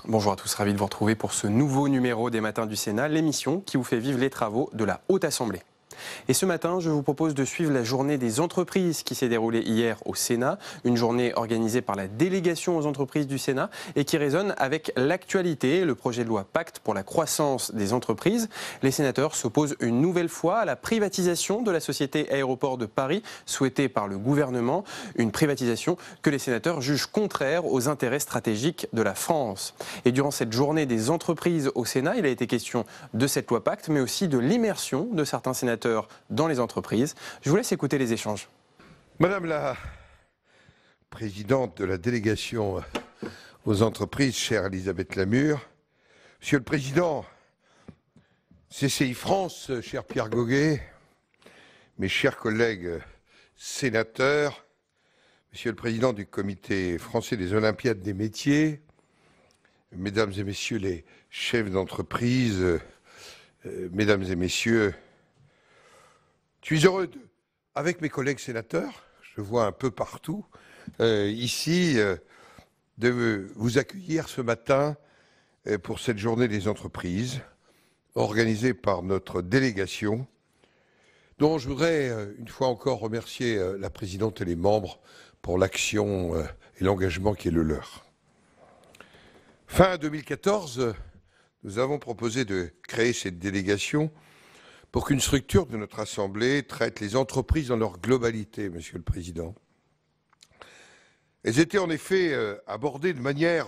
Bonjour à tous, ravi de vous retrouver pour ce nouveau numéro des Matins du Sénat, l'émission qui vous fait vivre les travaux de la Haute Assemblée. Et ce matin, je vous propose de suivre la journée des entreprises qui s'est déroulée hier au Sénat, une journée organisée par la délégation aux entreprises du Sénat et qui résonne avec l'actualité, le projet de loi Pacte pour la croissance des entreprises. Les sénateurs s'opposent une nouvelle fois à la privatisation de la société Aéroports de Paris, souhaitée par le gouvernement, une privatisation que les sénateurs jugent contraire aux intérêts stratégiques de la France. Et durant cette journée des entreprises au Sénat, il a été question de cette loi Pacte, mais aussi de l'immersion de certains sénateurs dans les entreprises. Je vous laisse écouter les échanges. Madame la présidente de la délégation aux entreprises, chère Elisabeth Lamure, Monsieur le Président CCI France, cher Pierre Goguet, mes chers collègues sénateurs, Monsieur le Président du Comité français des Olympiades des métiers, Mesdames et Messieurs les chefs d'entreprise, Mesdames et Messieurs, je suis heureux, avec mes collègues sénateurs, je vois un peu partout, ici, de vous accueillir ce matin pour cette journée des entreprises, organisée par notre délégation, dont je voudrais une fois encore remercier la présidente et les membres pour l'action et l'engagement qui est le leur. Fin 2014, nous avons proposé de créer cette délégation pour qu'une structure de notre Assemblée traite les entreprises dans leur globalité, Monsieur le Président. Elles étaient en effet abordées de manière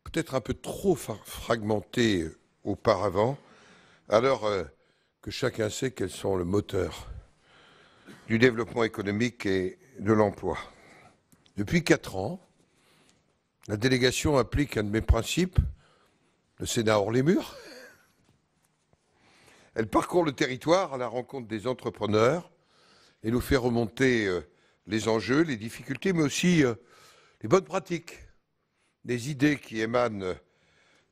peut-être un peu trop fragmentée auparavant, alors que chacun sait qu'elles sont le moteur du développement économique et de l'emploi. Depuis 4 ans, la délégation applique un de mes principes, le Sénat hors les murs. Elle parcourt le territoire à la rencontre des entrepreneurs et nous fait remonter les enjeux, les difficultés, mais aussi les bonnes pratiques, des idées qui émanent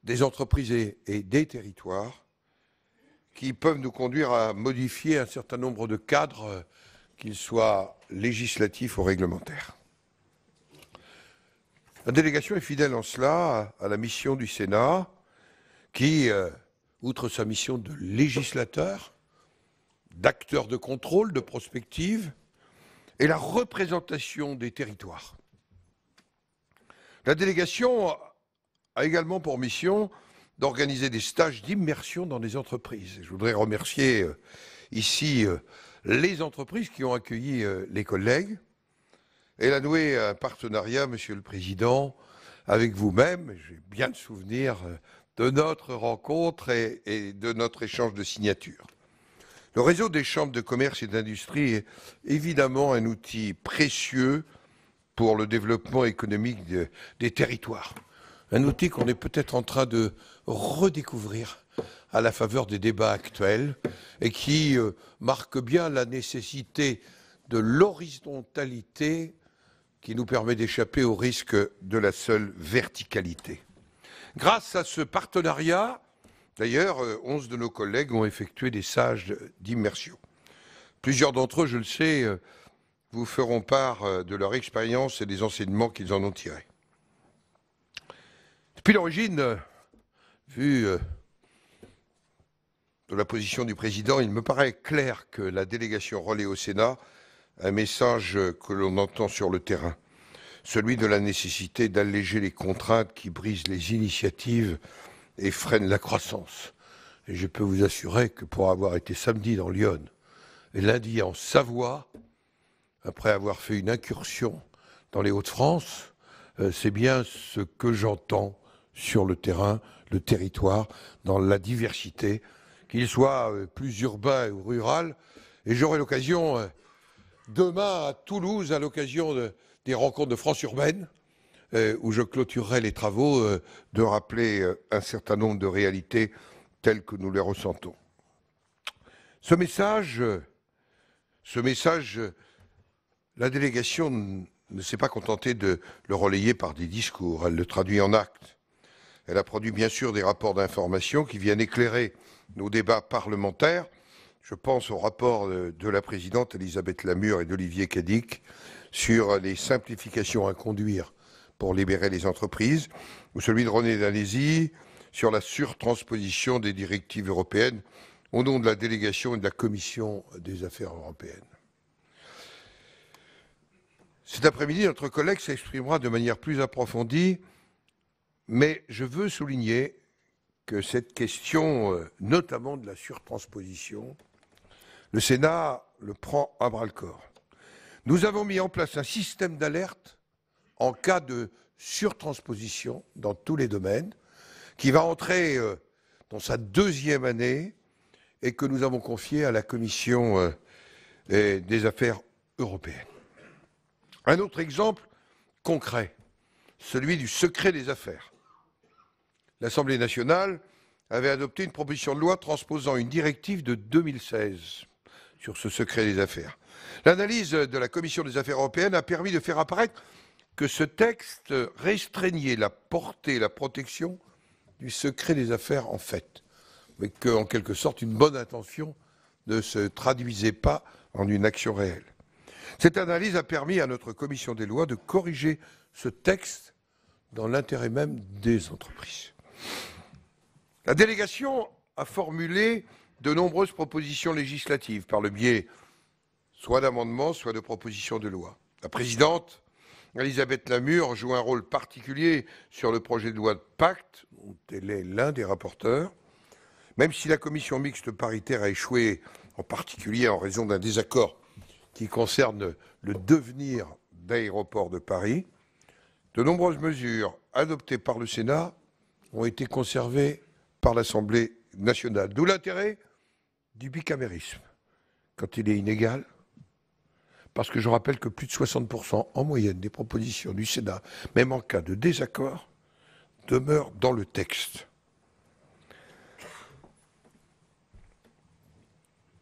des entreprises et des territoires, qui peuvent nous conduire à modifier un certain nombre de cadres, qu'ils soient législatifs ou réglementaires. La délégation est fidèle en cela à la mission du Sénat, qui outre sa mission de législateur, d'acteur de contrôle, de prospective, et la représentation des territoires. La délégation a également pour mission d'organiser des stages d'immersion dans les entreprises. Je voudrais remercier ici les entreprises qui ont accueilli les collègues. Elle a noué un partenariat, Monsieur le Président, avec vous-même. J'ai bien le souvenir de notre rencontre et de notre échange de signatures. Le réseau des chambres de commerce et d'industrie est évidemment un outil précieux pour le développement économique des territoires. Un outil qu'on est peut-être en train de redécouvrir à la faveur des débats actuels et qui marque bien la nécessité de l'horizontalité qui nous permet d'échapper au risque de la seule verticalité. Grâce à ce partenariat, d'ailleurs, 11 de nos collègues ont effectué des stages d'immersion. Plusieurs d'entre eux, je le sais, vous feront part de leur expérience et des enseignements qu'ils en ont tirés. Depuis l'origine, vu de la position du Président, il me paraît clair que la délégation relaie au Sénat un message que l'on entend sur le terrain. Celui de la nécessité d'alléger les contraintes qui brisent les initiatives et freinent la croissance. Et je peux vous assurer que pour avoir été samedi dans Lyon et lundi en Savoie, après avoir fait une incursion dans les Hauts-de-France, c'est bien ce que j'entends sur le terrain, le territoire, dans la diversité, qu'il soit plus urbain ou rural. Et j'aurai l'occasion, demain à Toulouse, à l'occasion des rencontres de France urbaine, où je clôturerai les travaux, de rappeler un certain nombre de réalités telles que nous les ressentons. Ce message, la délégation ne s'est pas contentée de le relayer par des discours, elle le traduit en actes. Elle a produit bien sûr des rapports d'information qui viennent éclairer nos débats parlementaires. Je pense au rapport de la présidente Elisabeth Lamure et d'Olivier Cadic sur les simplifications à conduire pour libérer les entreprises, ou celui de René Danesi sur la surtransposition des directives européennes au nom de la délégation et de la Commission des affaires européennes. Cet après-midi, notre collègue s'exprimera de manière plus approfondie, mais je veux souligner que cette question, notamment de la surtransposition, le Sénat le prend à bras-le-corps. Nous avons mis en place un système d'alerte en cas de surtransposition dans tous les domaines, qui va entrer dans sa 2e année et que nous avons confié à la Commission des affaires européennes. Un autre exemple concret, celui du secret des affaires. L'Assemblée nationale avait adopté une proposition de loi transposant une directive de 2016 sur ce secret des affaires. L'analyse de la Commission des affaires européennes a permis de faire apparaître que ce texte restreignait la portée et la protection du secret des affaires en fait, mais qu'en quelque sorte une bonne intention ne se traduisait pas en une action réelle. Cette analyse a permis à notre commission des lois de corriger ce texte dans l'intérêt même des entreprises. La délégation a formulé de nombreuses propositions législatives par le biais soit d'amendements, soit de propositions de loi. La présidente, Elisabeth Lamure, joue un rôle particulier sur le projet de loi de pacte, dont elle est l'un des rapporteurs, même si la commission mixte paritaire a échoué, en particulier en raison d'un désaccord qui concerne le devenir d'Aéroports de Paris. De nombreuses mesures adoptées par le Sénat ont été conservées par l'Assemblée nationale. D'où l'intérêt du bicamérisme, quand il est inégal, parce que je rappelle que plus de 60% en moyenne des propositions du Sénat, même en cas de désaccord, demeurent dans le texte.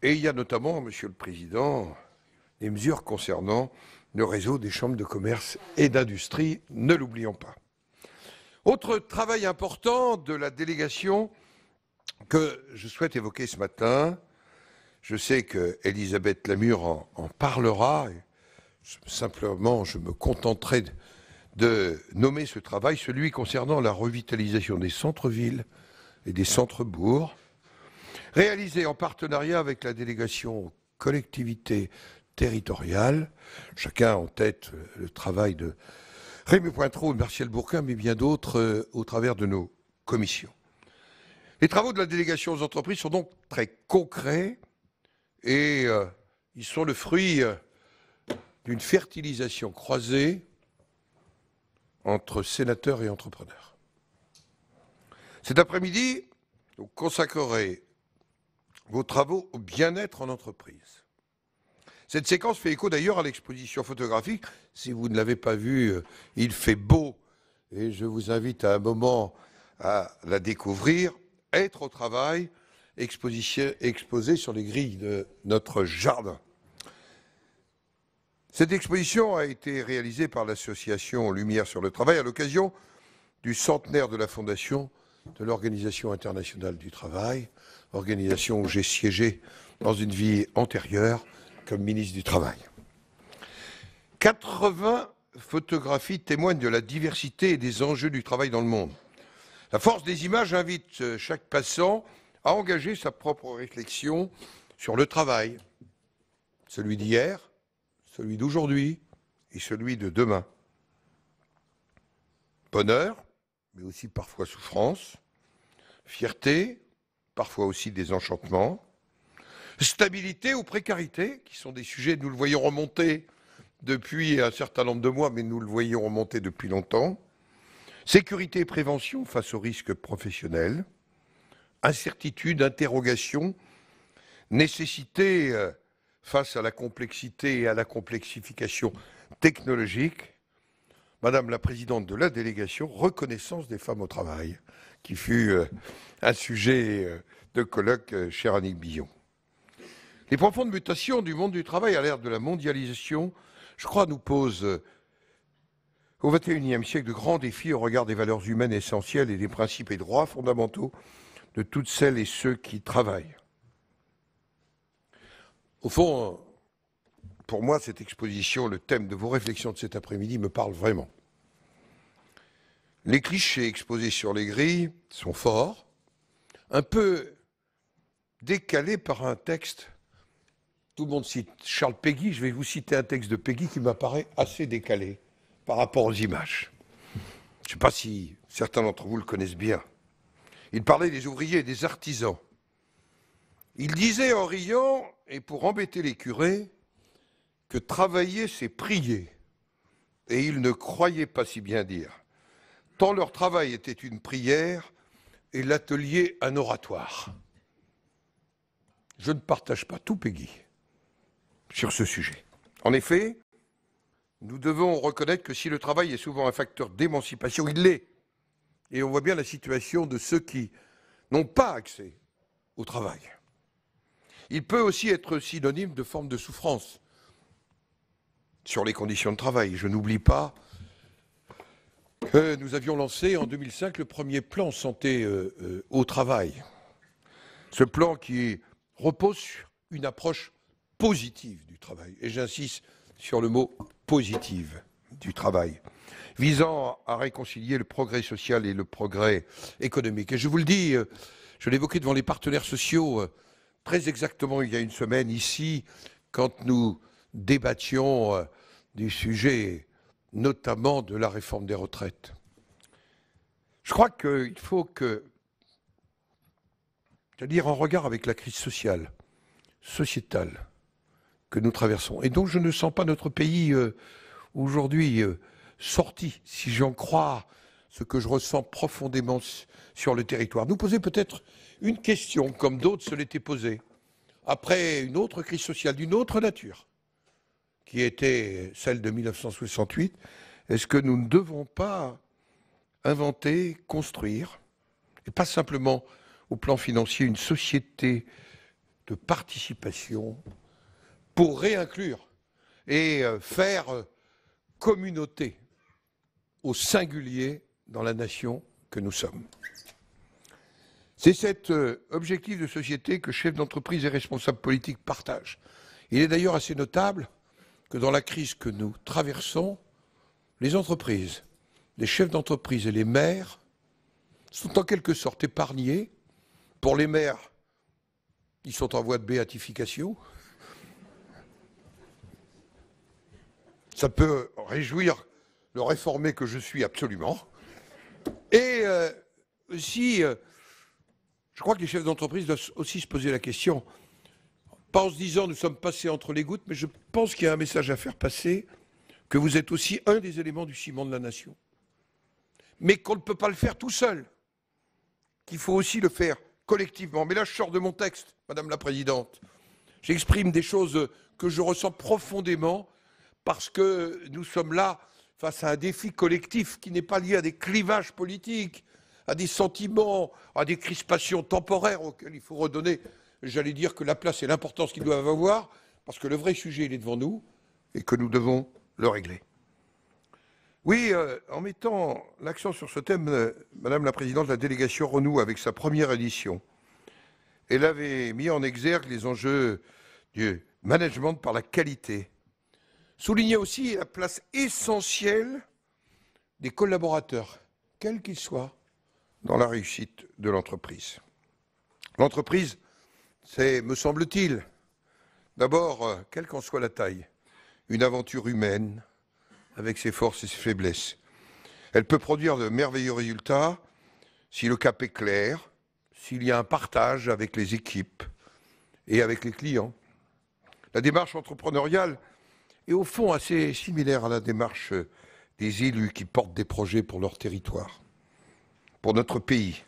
Et il y a notamment, Monsieur le Président, les mesures concernant le réseau des chambres de commerce et d'industrie, ne l'oublions pas. Autre travail important de la délégation que je souhaite évoquer ce matin, je sais qu'Elisabeth Lamure en parlera, et simplement je me contenterai de nommer ce travail, celui concernant la revitalisation des centres-villes et des centres-bourgs, réalisé en partenariat avec la délégation aux collectivités territoriales, chacun en tête le travail de Rémy Pointreau, de Martial Bourquin, mais bien d'autres au travers de nos commissions. Les travaux de la délégation aux entreprises sont donc très concrets et ils sont le fruit d'une fertilisation croisée entre sénateurs et entrepreneurs. Cet après-midi, vous consacrerez vos travaux au bien-être en entreprise. Cette séquence fait écho d'ailleurs à l'exposition photographique. Si vous ne l'avez pas vue, il fait beau et je vous invite à un moment à la découvrir. Être au travail, exposée sur les grilles de notre jardin. Cette exposition a été réalisée par l'association Lumière sur le travail à l'occasion du centenaire de la fondation de l'Organisation internationale du travail, organisation où j'ai siégé dans une vie antérieure comme ministre du Travail. 80 photographies témoignent de la diversité et des enjeux du travail dans le monde. La force des images invite chaque passant à engager sa propre réflexion sur le travail, celui d'hier, celui d'aujourd'hui et celui de demain. Bonheur, mais aussi parfois souffrance, fierté, parfois aussi désenchantement, stabilité ou précarité, qui sont des sujets, nous le voyons remonter depuis un certain nombre de mois, mais nous le voyons remonter depuis longtemps, sécurité et prévention face aux risques professionnels, incertitude, interrogation, nécessité face à la complexité et à la complexification technologique. Madame la présidente de la délégation, reconnaissance des femmes au travail, qui fut un sujet de colloque cher Annick Billon. Les profondes mutations du monde du travail à l'ère de la mondialisation, je crois, nous posent au XXIe siècle de grands défis au regard des valeurs humaines essentielles et des principes et droits fondamentaux de toutes celles et ceux qui travaillent. Au fond, pour moi, cette exposition, le thème de vos réflexions de cet après-midi me parle vraiment. Les clichés exposés sur les grilles sont forts, un peu décalés par un texte. Tout le monde cite Charles Péguy, je vais vous citer un texte de Péguy qui m'apparaît assez décalé par rapport aux images. Je ne sais pas si certains d'entre vous le connaissent bien. Il parlait des ouvriers et des artisans. Il disait en riant, et pour embêter les curés, que travailler c'est prier. Et il ne croyait pas si bien dire, tant leur travail était une prière et l'atelier un oratoire. Je ne partage pas tout Péguy sur ce sujet. En effet, nous devons reconnaître que si le travail est souvent un facteur d'émancipation, il l'est. Et on voit bien la situation de ceux qui n'ont pas accès au travail. Il peut aussi être synonyme de forme de souffrance sur les conditions de travail. Je n'oublie pas que nous avions lancé en 2005 le premier plan santé au travail. Ce plan qui repose sur une approche positive du travail, et j'insiste sur le mot positive du travail, visant à réconcilier le progrès social et le progrès économique. Et je vous le dis, je l'évoquais devant les partenaires sociaux très exactement il y a une semaine ici, quand nous débattions du sujet, notamment de la réforme des retraites. Je crois qu'il faut que, c'est-à-dire en regard avec la crise sociale, sociétale que nous traversons, et donc je ne sens pas notre pays aujourd'hui sorti, si j'en crois ce que je ressens profondément sur le territoire. Nous poser peut-être une question, comme d'autres se l'étaient posée, après une autre crise sociale d'une autre nature, qui était celle de 1968, est-ce que nous ne devons pas inventer, construire, et pas simplement au plan financier, une société de participation pour réinclure et faire communauté au singulier dans la nation que nous sommes. C'est cet objectif de société que chefs d'entreprise et responsables politiques partagent. Il est d'ailleurs assez notable que dans la crise que nous traversons, les entreprises, les chefs d'entreprise et les maires sont en quelque sorte épargnés. Pour les maires, ils sont en voie de béatification. Ça peut réjouir le réformé que je suis absolument. Et aussi, je crois que les chefs d'entreprise doivent aussi se poser la question, pas en se disant nous sommes passés entre les gouttes, mais je pense qu'il y a un message à faire passer, que vous êtes aussi un des éléments du ciment de la nation. Mais qu'on ne peut pas le faire tout seul, qu'il faut aussi le faire collectivement. Mais là, je sors de mon texte, Madame la Présidente. J'exprime des choses que je ressens profondément parce que nous sommes là face à un défi collectif qui n'est pas lié à des clivages politiques, à des sentiments, à des crispations temporaires auxquelles il faut redonner, j'allais dire, que la place et l'importance qu'ils doivent avoir, parce que le vrai sujet, il est devant nous et que nous devons le régler. Oui, en mettant l'accent sur ce thème, Madame la Présidente, la délégation renoue avec sa première édition. Elle avait mis en exergue les enjeux du management par la qualité. Soulignait aussi la place essentielle des collaborateurs, quels qu'ils soient, dans la réussite de l'entreprise. L'entreprise, c'est, me semble-t-il, d'abord, quelle qu'en soit la taille, une aventure humaine, avec ses forces et ses faiblesses. Elle peut produire de merveilleux résultats si le cap est clair, s'il y a un partage avec les équipes et avec les clients. La démarche entrepreneuriale est au fond assez similaire à la démarche des élus qui portent des projets pour leur territoire, pour notre pays,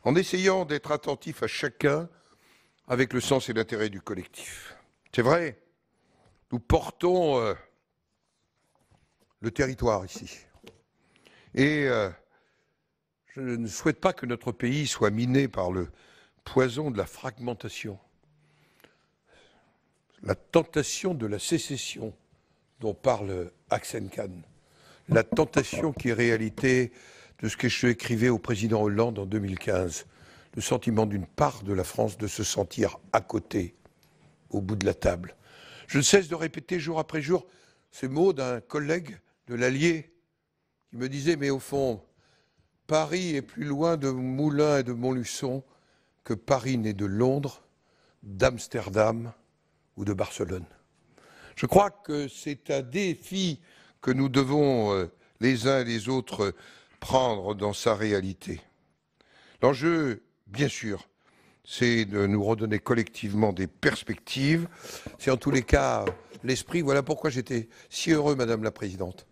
en essayant d'être attentifs à chacun avec le sens et l'intérêt du collectif. C'est vrai, nous portons le territoire ici. Et je ne souhaite pas que notre pays soit miné par le poison de la fragmentation, la tentation de la sécession dont parle Axel Kahn, la tentation qui est réalité de ce que je écrivais au président Hollande en 2015, le sentiment d'une part de la France de se sentir à côté, au bout de la table. Je ne cesse de répéter jour après jour ces mots d'un collègue de l'Allier qui me disait, mais au fond, Paris est plus loin de Moulins et de Montluçon que Paris n'est de Londres, d'Amsterdam ou de Barcelone. Je crois que c'est un défi que nous devons les uns et les autres prendre dans sa réalité. L'enjeu, bien sûr, c'est de nous redonner collectivement des perspectives. C'est en tous les cas l'esprit. Voilà pourquoi j'étais si heureux, Madame la Présidente,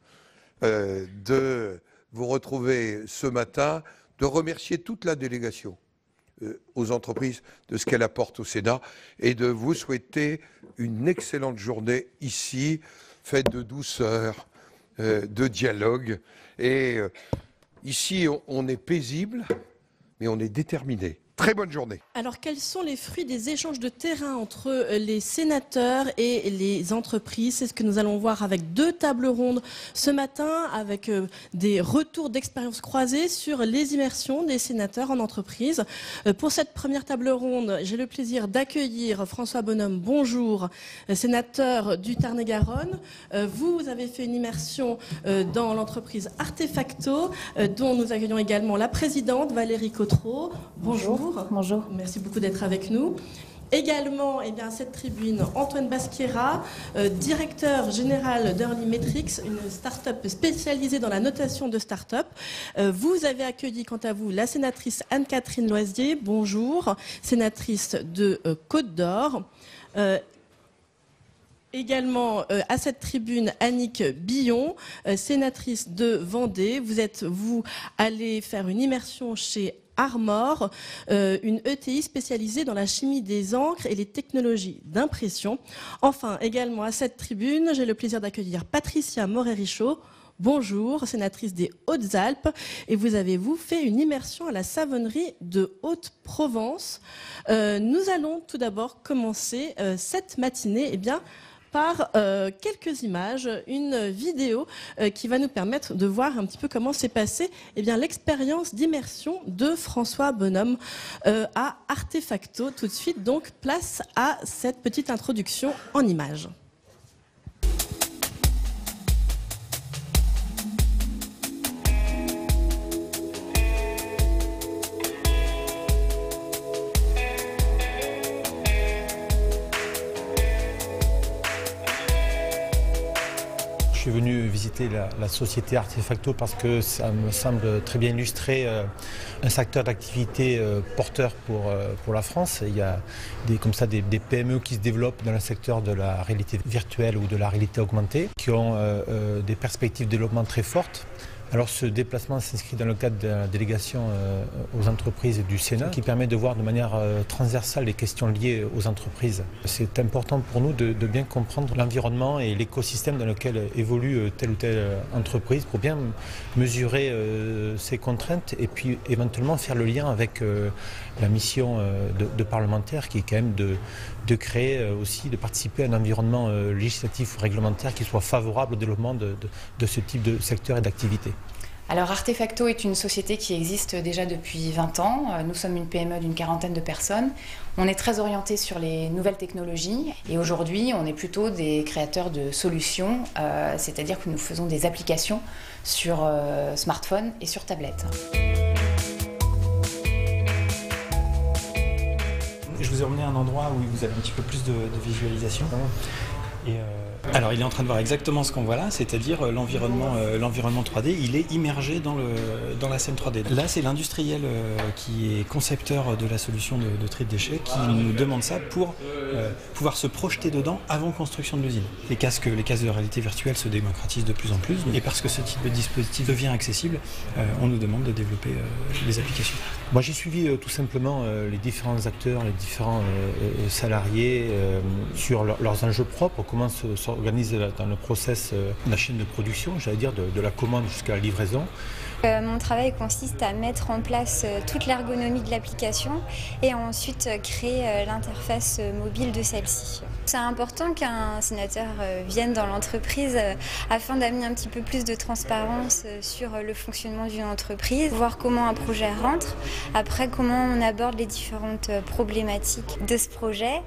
de vous retrouver ce matin, de remercier toute la délégation aux entreprises de ce qu'elle apporte au Sénat et de vous souhaiter une excellente journée ici, faite de douceur, de dialogue. Et ici, on est paisible, mais on est déterminé. Très bonne journée. Alors, quels sont les fruits des échanges de terrain entre les sénateurs et les entreprises? C'est ce que nous allons voir avec 2 tables rondes ce matin, avec des retours d'expérience croisées sur les immersions des sénateurs en entreprise. Pour cette première table ronde, j'ai le plaisir d'accueillir François Bonhomme. Bonjour, sénateur du Tarn-et-Garonne. Vous avez fait une immersion dans l'entreprise Artefacto, dont nous accueillons également la présidente Valérie Cotreau. Bonjour. Bonjour. Merci beaucoup d'être avec nous. Également, à cette tribune, Antoine Basquiera, directeur général d'Early Metrics, une start-up spécialisée dans la notation de start-up. Vous avez accueilli, quant à vous, la sénatrice Anne-Catherine Loisier. Bonjour, sénatrice de Côte d'Or. Également à cette tribune, Annick Billon, sénatrice de Vendée. Vous allez faire une immersion chez Armor, une ETI spécialisée dans la chimie des encres et les technologies d'impression. Enfin, également à cette tribune, j'ai le plaisir d'accueillir Patricia Moret-Richaud. Bonjour, sénatrice des Hautes-Alpes, et vous avez fait une immersion à la savonnerie de Haute-Provence. Nous allons tout d'abord commencer cette matinée, par quelques images, une vidéo qui va nous permettre de voir un petit peu comment s'est passée l'expérience d'immersion de François Bonhomme à Artefacto. Tout de suite, donc, place à cette petite introduction en images. Je suis venu visiter la société Artefacto parce que ça me semble très bien illustrer un secteur d'activité porteur pour la France. Il y a des PME qui se développent dans le secteur de la réalité virtuelle ou de la réalité augmentée, qui ont des perspectives de développement très fortes. Alors ce déplacement s'inscrit dans le cadre de la délégation aux entreprises du Sénat qui permet de voir de manière transversale les questions liées aux entreprises. C'est important pour nous de bien comprendre l'environnement et l'écosystème dans lequel évolue telle ou telle entreprise pour bien mesurer ses contraintes et puis éventuellement faire le lien avec la mission de parlementaire qui est quand même de créer aussi, de participer à un environnement législatif ou réglementaire qui soit favorable au développement de ce type de secteur et d'activité. Alors Artefacto est une société qui existe déjà depuis 20 ans. Nous sommes une PME d'une 40aine de personnes. On est très orienté sur les nouvelles technologies et aujourd'hui on est plutôt des créateurs de solutions, c'est-à-dire que nous faisons des applications sur smartphone et sur tablette. Je vous ai emmené à un endroit où vous avez un petit peu plus de visualisation. Alors il est en train de voir exactement ce qu'on voit là, c'est-à-dire l'environnement 3D, il est immergé dans la scène 3D. Là c'est l'industriel qui est concepteur de la solution de tri de déchets qui nous demande ça pour pouvoir se projeter dedans avant construction de l'usine. Les casques de réalité virtuelle se démocratisent de plus en plus et parce que ce type de dispositif devient accessible, on nous demande de développer des applications. Moi j'ai suivi tout simplement les différents acteurs, les différents salariés sur leurs enjeux propres, comment s'organise dans le process la chaîne de production, j'allais dire de la commande jusqu'à la livraison. Mon travail consiste à mettre en place toute l'ergonomie de l'application et ensuite créer l'interface mobile de celle-ci. C'est important qu'un sénateur vienne dans l'entreprise afin d'amener un petit peu plus de transparence sur le fonctionnement d'une entreprise, voir comment un projet rentre, après comment on aborde les différentes problématiques de ce projet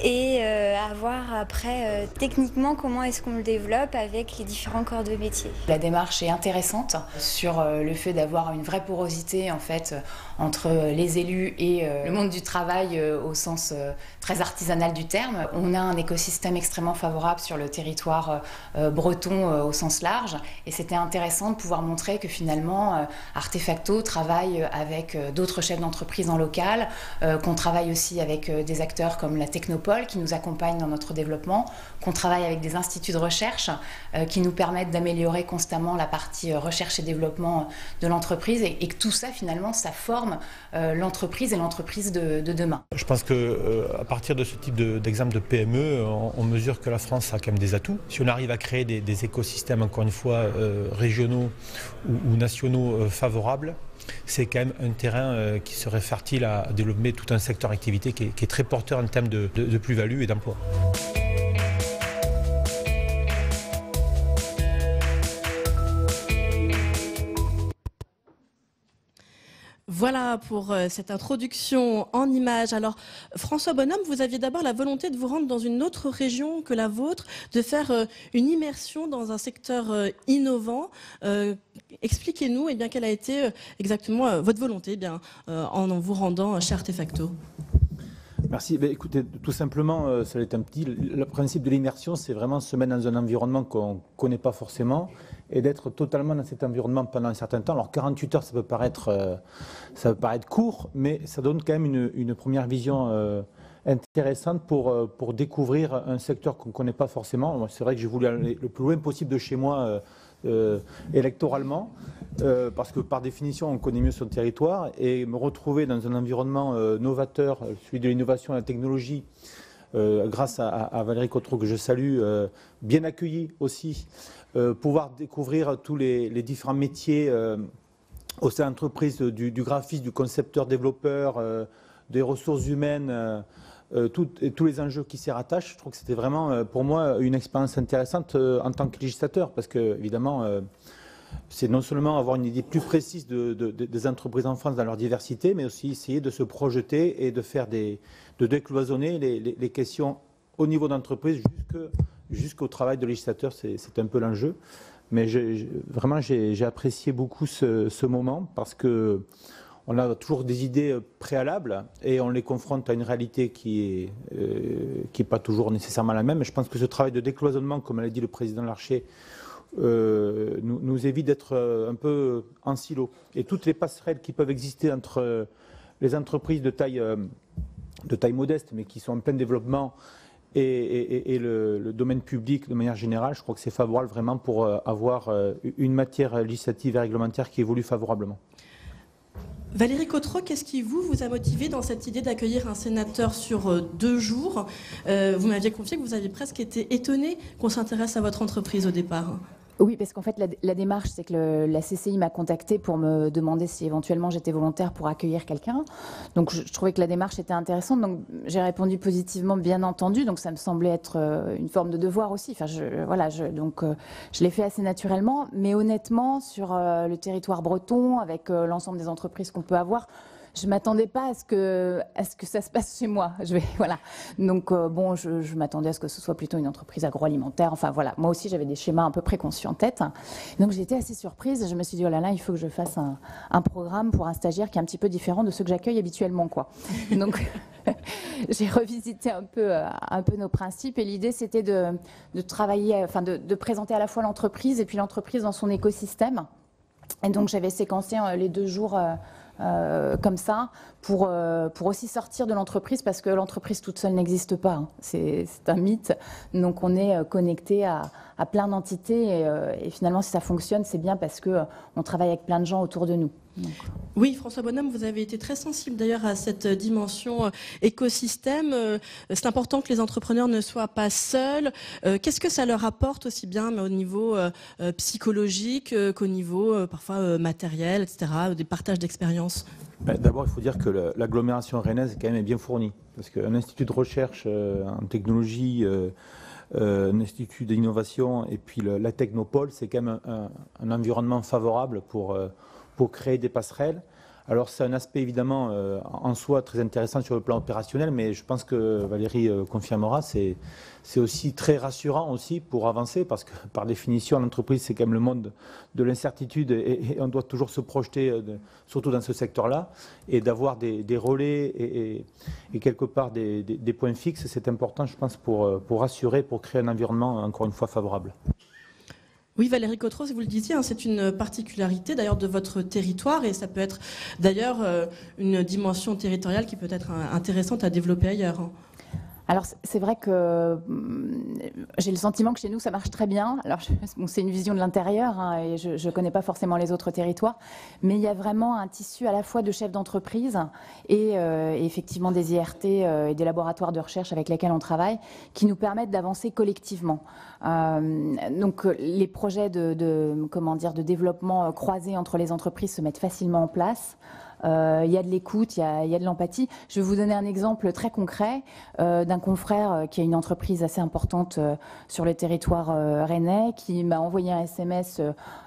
et à voir après techniquement comment est-ce qu'on le développe avec les différents corps de métier. La démarche est intéressante sur le fait d'avoir une vraie porosité en fait entre les élus et le monde du travail au sens très artisanal du terme. On a un écosystème extrêmement favorable sur le territoire breton au sens large et c'était intéressant de pouvoir montrer que finalement Artefacto travaille avec d'autres chefs d'entreprise en local, qu'on travaille aussi avec des acteurs comme la Technopole qui nous accompagnent dans notre développement, qu'on travaille avec des instituts de recherche qui nous permettent d'améliorer constamment la partie recherche et développement de l'entreprise et que tout ça finalement ça forme l'entreprise et l'entreprise de demain. Je pense qu'à partir de ce type d'exemple de PME, on mesure que la France a quand même des atouts. Si on arrive à créer des écosystèmes, encore une fois, régionaux ou nationaux favorables, c'est quand même un terrain qui serait fertile à développer tout un secteur d'activité qui est très porteur en termes de plus-value et d'emploi. Voilà pour cette introduction en images. Alors, François Bonhomme, vous aviez d'abord la volonté de vous rendre dans une autre région que la vôtre, de faire une immersion dans un secteur innovant. Expliquez-nous quelle a été exactement votre volonté en vous rendant chez Artefacto. Merci. Écoutez, tout simplement, ça l'est un petit. Le principe de l'immersion, c'est vraiment se mettre dans un environnement qu'on ne connaît pas forcément et d'être totalement dans cet environnement pendant un certain temps. Alors 48 heures, ça peut paraître court, mais ça donne quand même une première vision intéressante pour découvrir un secteur qu'on ne connaît pas forcément. C'est vrai que j'ai voulu aller le plus loin possible de chez moi électoralement, parce que par définition on connaît mieux son territoire, et me retrouver dans un environnement novateur, celui de l'innovation et de la technologie, grâce à Valérie Cotreau que je salue, bien accueilli aussi, pouvoir découvrir tous les différents métiers au sein de l'entreprise, du graphiste, du concepteur, développeur, des ressources humaines, tous les enjeux qui s'y rattachent. Je trouve que c'était vraiment pour moi une expérience intéressante en tant que législateur, parce que évidemment c'est non seulement avoir une idée plus précise des entreprises en France dans leur diversité, mais aussi essayer de se projeter et de décloisonner les questions au niveau d'entreprise jusqu'au travail de législateur. C'est un peu l'enjeu. Mais vraiment, j'ai apprécié beaucoup ce moment, parce que on a toujours des idées préalables et on les confronte à une réalité qui est pas toujours nécessairement la même. Je pense que ce travail de décloisonnement, comme l'a dit le président Larcher, nous évite d'être un peu en silo. Et toutes les passerelles qui peuvent exister entre les entreprises de taille modeste, mais qui sont en plein développement, et le domaine public de manière générale, je crois que c'est favorable vraiment pour avoir une matière législative et réglementaire qui évolue favorablement. Valérie Cotreau, qu'est-ce qui vous a motivé dans cette idée d'accueillir un sénateur sur 2 jours ? Vous m'aviez confié que vous aviez presque été étonné qu'on s'intéresse à votre entreprise au départ. Oui, parce qu'en fait, la démarche, c'est que la CCI m'a contactée pour me demander si éventuellement j'étais volontaire pour accueillir quelqu'un. Donc, je trouvais que la démarche était intéressante. Donc, j'ai répondu positivement, bien entendu. Donc, ça me semblait être une forme de devoir aussi. Enfin, je l'ai fait assez naturellement. Mais honnêtement, sur le territoire breton, avec l'ensemble des entreprises qu'on peut avoir, je ne m'attendais pas à ce que ça se passe chez moi. Donc, je m'attendais à ce que ce soit plutôt une entreprise agroalimentaire. Enfin, voilà. Moi aussi, j'avais des schémas un peu préconçus en tête. Donc, j'ai été assez surprise. Je me suis dit, oh là là, il faut que je fasse un programme pour un stagiaire qui est un petit peu différent de ceux que j'accueille habituellement, quoi. Donc, j'ai revisité un peu nos principes. Et l'idée, c'était de travailler, enfin, de présenter à la fois l'entreprise et puis l'entreprise dans son écosystème. Et donc, j'avais séquencé les 2 jours comme ça pour aussi sortir de l'entreprise, parce que l'entreprise toute seule n'existe pas, hein. C'est un mythe. Donc on est connecté à plein d'entités et finalement si ça fonctionne, c'est bien parce que on travaille avec plein de gens autour de nous. Donc. Oui, François Bonhomme, vous avez été très sensible d'ailleurs à cette dimension écosystème. C'est important que les entrepreneurs ne soient pas seuls. Qu'est-ce que ça leur apporte aussi bien au niveau psychologique qu'au niveau parfois matériel, etc., des partages d'expériences? D'abord, il faut dire que l'agglomération rennaise quand même est bien fournie, parce qu'un institut de recherche en technologie, un institut d'innovation et puis la Technopole, c'est quand même un environnement favorable pour créer des passerelles. Alors c'est un aspect évidemment en soi très intéressant sur le plan opérationnel, mais je pense que Valérie confirmera, c'est aussi très rassurant aussi pour avancer, parce que par définition l'entreprise c'est quand même le monde de l'incertitude et on doit toujours se projeter, surtout dans ce secteur-là, et d'avoir des relais et quelque part des points fixes, c'est important je pense pour rassurer, pour créer un environnement encore une fois favorable. Oui, Valérie Cotreau, vous le disiez, hein, c'est une particularité d'ailleurs de votre territoire et ça peut être d'ailleurs une dimension territoriale qui peut être intéressante à développer ailleurs. Hein. Alors c'est vrai que j'ai le sentiment que chez nous ça marche très bien. Alors bon, c'est une vision de l'intérieur hein, et je ne connais pas forcément les autres territoires, mais il y a vraiment un tissu à la fois de chefs d'entreprise et effectivement des IRT et des laboratoires de recherche avec lesquels on travaille qui nous permettent d'avancer collectivement. Donc les projets de développement croisé entre les entreprises se mettent facilement en place. Il y a de l'écoute, il y a de l'empathie. Je vais vous donner un exemple très concret d'un confrère qui a une entreprise assez importante sur le territoire rennais qui m'a envoyé un SMS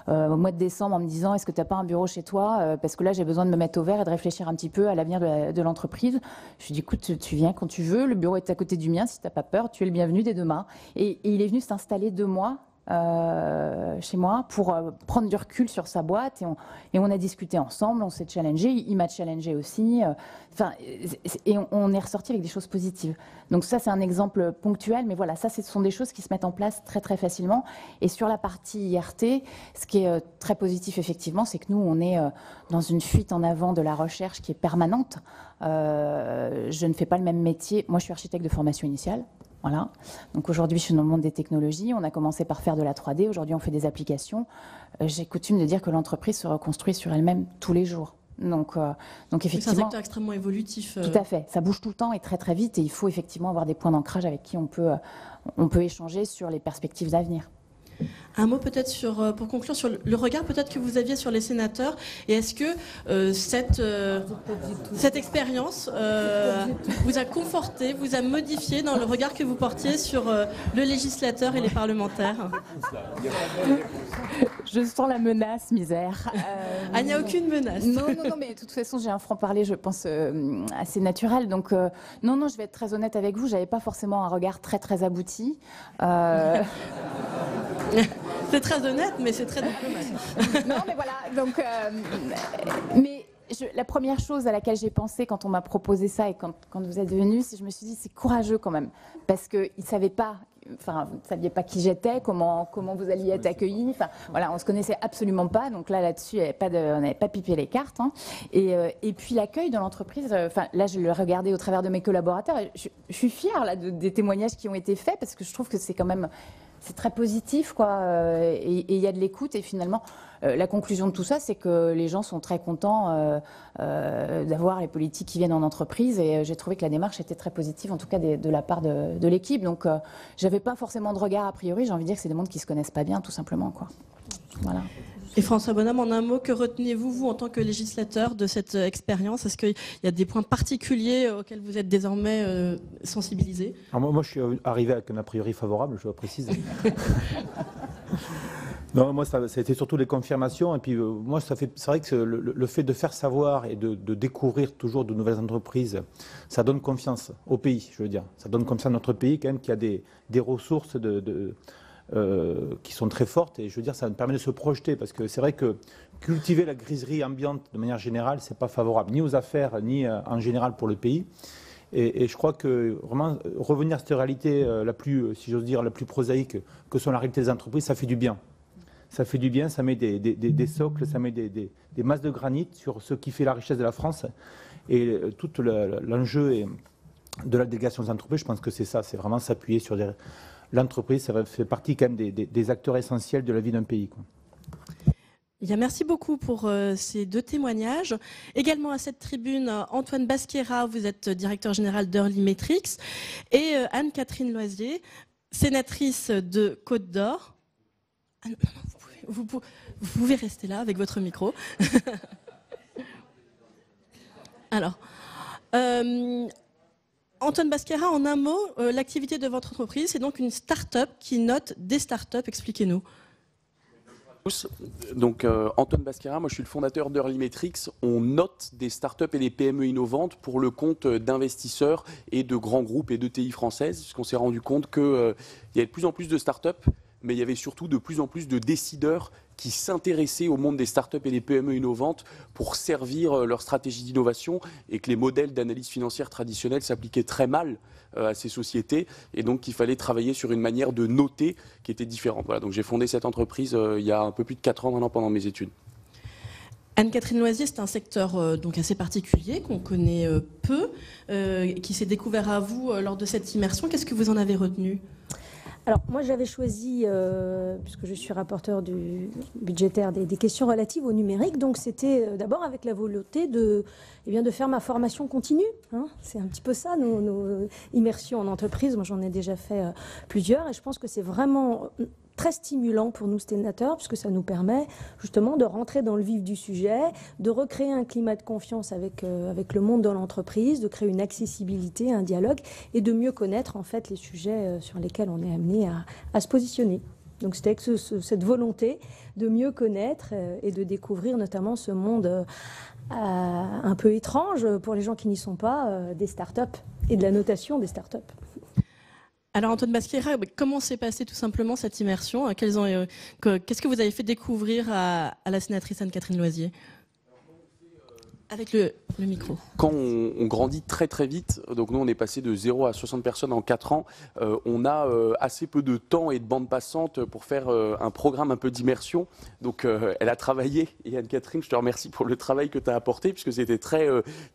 au mois de décembre en me disant « Est-ce que tu n'as pas un bureau chez toi ? Parce que là, j'ai besoin de me mettre au vert et de réfléchir un petit peu à l'avenir de l'entreprise. » Je lui ai dit « Écoute, tu viens quand tu veux, le bureau est à côté du mien, si tu n'as pas peur, tu es le bienvenu dès demain. » Et il est venu s'installer 2 mois chez moi pour prendre du recul sur sa boîte et on a discuté ensemble, on s'est challengé, il m'a challengé aussi, et on est ressorti avec des choses positives. Donc ça c'est un exemple ponctuel, mais voilà, ça ce sont des choses qui se mettent en place très très facilement. Et sur la partie IRT, ce qui est très positif effectivement, c'est que nous on est dans une fuite en avant de la recherche qui est permanente. Je ne fais pas le même métier, moi je suis architecte de formation initiale. Voilà. Donc aujourd'hui, je suis dans le monde des technologies. On a commencé par faire de la 3D. Aujourd'hui, on fait des applications. J'ai coutume de dire que l'entreprise se reconstruit sur elle-même tous les jours. Donc effectivement, c'est un secteur extrêmement évolutif. Tout à fait. Ça bouge tout le temps et très très vite. Et il faut effectivement avoir des points d'ancrage avec qui on peut échanger sur les perspectives d'avenir. Un mot peut-être pour conclure sur le regard peut-être que vous aviez sur les sénateurs et est-ce que cette expérience vous a conforté, vous a modifié dans le regard que vous portiez sur le législateur et les parlementaires? Je sens la menace, misère. Il n'y a aucune menace. Non, mais de toute façon, j'ai un franc-parler, je pense, assez naturel. Donc, non, je vais être très honnête avec vous, j'avais pas forcément un regard très, très abouti. C'est très honnête, mais c'est très diplomate. Non, mais voilà. Donc, la première chose à laquelle j'ai pensé quand on m'a proposé ça et quand vous êtes venu, c'est que je me suis dit c'est courageux quand même, parce qu'ils ne savaient pas. Enfin, vous ne saviez pas qui j'étais, comment vous alliez être accueillis. Enfin, voilà, on ne se connaissait absolument pas. Donc là-dessus, on n'avait pas pipé les cartes. Hein. Et puis l'accueil de l'entreprise, là, je le regardais au travers de mes collaborateurs. Et je suis fière là, des témoignages qui ont été faits parce que je trouve que c'est quand même... C'est très positif, quoi, et il y a de l'écoute. Et finalement, la conclusion de tout ça, c'est que les gens sont très contents d'avoir les politiques qui viennent en entreprise. Et j'ai trouvé que la démarche était très positive, en tout cas de la part de l'équipe. Donc, j'avais pas forcément de regard a priori. J'ai envie de dire que c'est des mondes qui se connaissent pas bien, tout simplement, quoi. Voilà. Et François Bonhomme, en un mot, que retenez-vous, vous, en tant que législateur, de cette expérience? Est-ce qu'il y a des points particuliers auxquels vous êtes désormais sensibilisé? Alors moi, je suis arrivé avec un a priori favorable, je le précise. Non, moi, ça a été surtout les confirmations. Et puis, moi, c'est vrai que le fait de faire savoir et de découvrir toujours de nouvelles entreprises, ça donne confiance au pays, je veux dire. Ça donne confiance à notre pays, quand même, qui a des ressources qui sont très fortes, et je veux dire, ça me permet de se projeter, parce que c'est vrai que cultiver la griserie ambiante de manière générale, c'est pas favorable ni aux affaires ni en général pour le pays. Et je crois que vraiment revenir à cette réalité la plus, si j'ose dire, la plus prosaïque que sont la réalité des entreprises, ça fait du bien. Ça fait du bien, ça met des socles, ça met des masses de granit sur ce qui fait la richesse de la France. Et tout l'enjeu de la délégation des entreprises, je pense que c'est ça, c'est vraiment s'appuyer sur l'entreprise, ça fait partie quand même des acteurs essentiels de la vie d'un pays, quoi. Bien, merci beaucoup pour ces 2 témoignages. Également à cette tribune, Antoine Basquiera, vous êtes directeur général d'Early Metrics, et Anne-Catherine Loisier, sénatrice de Côte d'Or. Ah, non, vous pouvez rester là avec votre micro. Alors, Antoine Basquiera, en un mot, l'activité de votre entreprise, c'est donc une start-up qui note des start-up. Expliquez-nous. Donc Antoine Basquera, moi je suis le fondateur d'Early Metrics. On note des startups et des PME innovantes pour le compte d'investisseurs et de grands groupes et d'ETI françaises, puisqu'on s'est rendu compte qu'il y avait de plus en plus de startups, mais il y avait surtout de plus en plus de décideurs qui s'intéressaient au monde des startups et des PME innovantes pour servir leur stratégie d'innovation, et que les modèles d'analyse financière traditionnels s'appliquaient très mal à ces sociétés, et donc qu'il fallait travailler sur une manière de noter qui était différente. Voilà, donc j'ai fondé cette entreprise il y a un peu plus de 4 ans maintenant pendant mes études. Anne-Catherine Loisier, c'est un secteur donc assez particulier qu'on connaît peu, qui s'est découvert à vous lors de cette immersion. Qu'est-ce que vous en avez retenu ? Alors moi j'avais choisi, puisque je suis rapporteur du budgétaire des questions relatives au numérique, donc c'était d'abord avec la volonté de faire ma formation continue. Hein. C'est un petit peu ça, nos immersions en entreprise. Moi j'en ai déjà fait plusieurs, et je pense que c'est vraiment très stimulant pour nous sénateurs, puisque ça nous permet justement de rentrer dans le vif du sujet, de recréer un climat de confiance avec le monde de l'entreprise, de créer une accessibilité, un dialogue, et de mieux connaître en fait les sujets sur lesquels on est amené à se positionner. Donc c'était avec cette volonté de mieux connaître et de découvrir notamment ce monde un peu étrange pour les gens qui n'y sont pas, des startups et de la notation des startups. Alors Antoine Basquera, comment s'est passée tout simplement cette immersion ? Qu'est-ce que vous avez fait découvrir à la sénatrice Anne-Catherine Loisier ? Avec le micro. Quand on grandit très très vite, donc nous on est passé de 0 à 60 personnes en 4 ans, on a assez peu de temps et de bande passante pour faire un programme un peu d'immersion. Donc elle a travaillé, et Anne-Catherine, je te remercie pour le travail que tu as apporté, puisque c'était très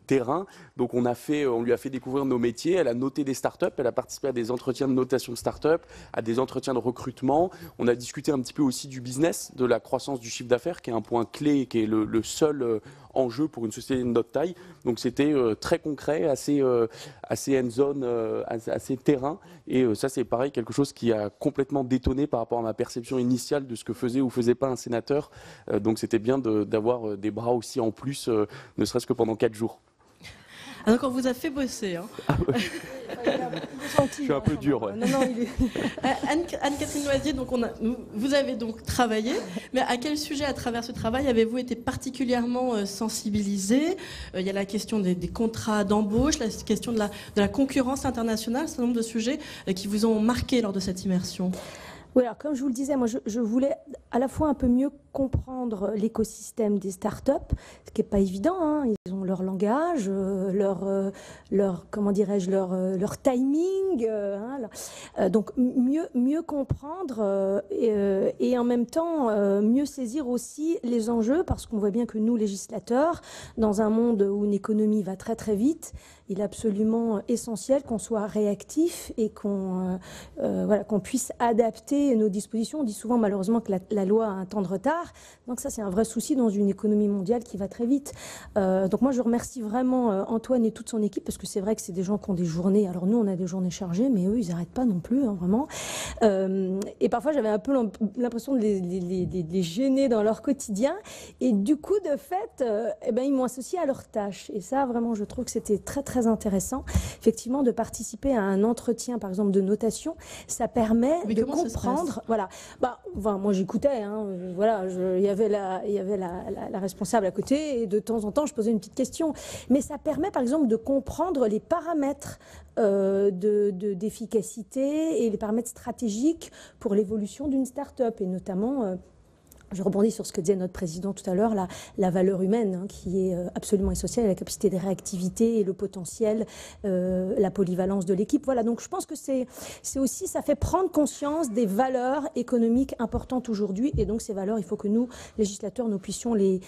terrain. Donc on lui a fait découvrir nos métiers, elle a noté des startups, elle a participé à des entretiens de notation de startups, à des entretiens de recrutement. On a discuté un petit peu aussi du business, de la croissance du chiffre d'affaires, qui est un point clé, qui est le seul enjeu pour une société de notre taille. Donc c'était très concret, assez hands-on, assez terrain. Et ça, c'est pareil, quelque chose qui a complètement détonné par rapport à ma perception initiale de ce que faisait ou faisait pas un sénateur. Donc c'était bien d'avoir des bras aussi en plus, ne serait-ce que pendant 4 jours. Ah, donc on vous a fait bosser. Hein. Ah ouais. Je suis un peu dur. Ouais. Anne-Catherine Loisier, donc vous avez donc travaillé, mais à quel sujet à travers ce travail avez-vous été particulièrement sensibilisé ? Il y a la question des contrats d'embauche, la question de la concurrence internationale, un certain nombre de sujets qui vous ont marqué lors de cette immersion. Oui, alors comme je vous le disais, moi je voulais à la fois un peu mieux comprendre l'écosystème des startups, ce qui n'est pas évident. Hein. Ils ont leur langage, comment dirais-je, leur timing. Donc mieux comprendre et en même temps mieux saisir aussi les enjeux, parce qu'on voit bien que nous, législateurs, dans un monde où une économie va très très vite, il est absolument essentiel qu'on soit réactif et qu'on puisse adapter nos dispositions. On dit souvent malheureusement que la loi a un temps de retard. Donc ça, c'est un vrai souci dans une économie mondiale qui va très vite. Donc moi, je remercie vraiment Antoine et toute son équipe, parce que c'est vrai que c'est des gens qui ont des journées. Alors nous, on a des journées chargées, mais eux, ils n'arrêtent pas non plus, hein, vraiment. Et parfois, j'avais un peu l'impression de les gêner dans leur quotidien. Et du coup, de fait, ils m'ont associé à leurs tâches. Et ça, vraiment, je trouve que c'était très, très intéressant. Effectivement, de participer à un entretien, par exemple, de notation, ça permet de comprendre. Voilà. Moi, j'écoutais. Hein, voilà. Il y avait la responsable à côté, et de temps en temps, je posais une petite question. Mais ça permet, par exemple, de comprendre les paramètres d'efficacité et les paramètres stratégiques pour l'évolution d'une start-up, et notamment... Je rebondis sur ce que disait notre président tout à l'heure, la valeur humaine, hein, qui est absolument essentielle, la capacité de réactivité et le potentiel, la polyvalence de l'équipe. Voilà, donc je pense que c'est aussi, ça fait prendre conscience des valeurs économiques importantes aujourd'hui, et donc ces valeurs, il faut que nous, législateurs, nous puissions les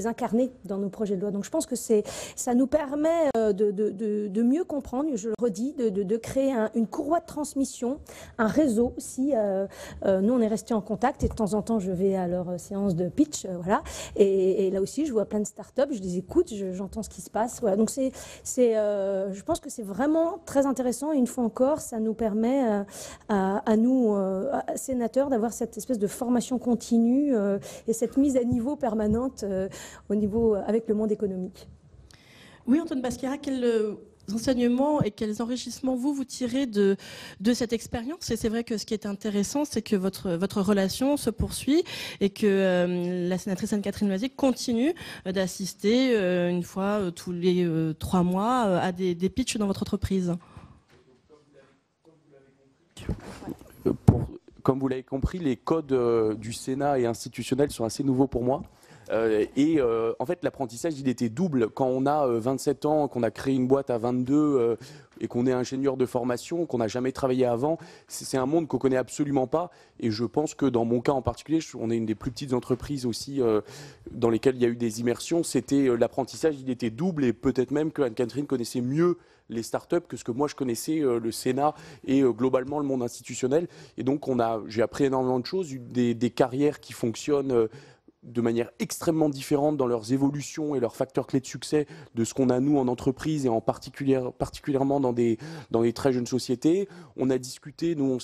incarner dans nos projets de loi. Donc je pense que ça nous permet de mieux comprendre, je le redis, de créer une courroie de transmission, un réseau aussi. Nous, on est restés en contact, et de temps en temps, je vais à leur séance de pitch, voilà. Et là aussi, je vois plein de startups, je les écoute, j'entends ce qui se passe. Voilà. Donc je pense que c'est vraiment très intéressant. Et une fois encore, ça nous permet à nous, sénateurs, d'avoir cette espèce de formation continue et cette mise à niveau permanente avec le monde économique. Oui, Antoine Basquera, enseignements et quels enrichissements vous tirez de cette expérience? Et c'est vrai que ce qui est intéressant, c'est que votre relation se poursuit et que la sénatrice Anne-Catherine Loisier continue d'assister une fois tous les 3 mois à des pitchs dans votre entreprise. Comme vous l'avez compris, les codes du Sénat et institutionnels sont assez nouveaux pour moi. En fait, l'apprentissage, il était double. Quand on a 27 ans, qu'on a créé une boîte à 22 et qu'on est ingénieur de formation, qu'on n'a jamais travaillé avant, c'est un monde qu'on connaît absolument pas. Et je pense que dans mon cas en particulier, on est une des plus petites entreprises aussi dans lesquelles il y a eu des immersions. C'était l'apprentissage, il était double et peut-être même que Anne-Catherine connaissait mieux les startups que ce que moi je connaissais le Sénat et globalement le monde institutionnel. Et donc j'ai appris énormément de choses, des carrières qui fonctionnent de manière extrêmement différente dans leurs évolutions et leurs facteurs clés de succès de ce qu'on a nous en entreprise et en particulièrement dans des très jeunes sociétés. On a discuté, nous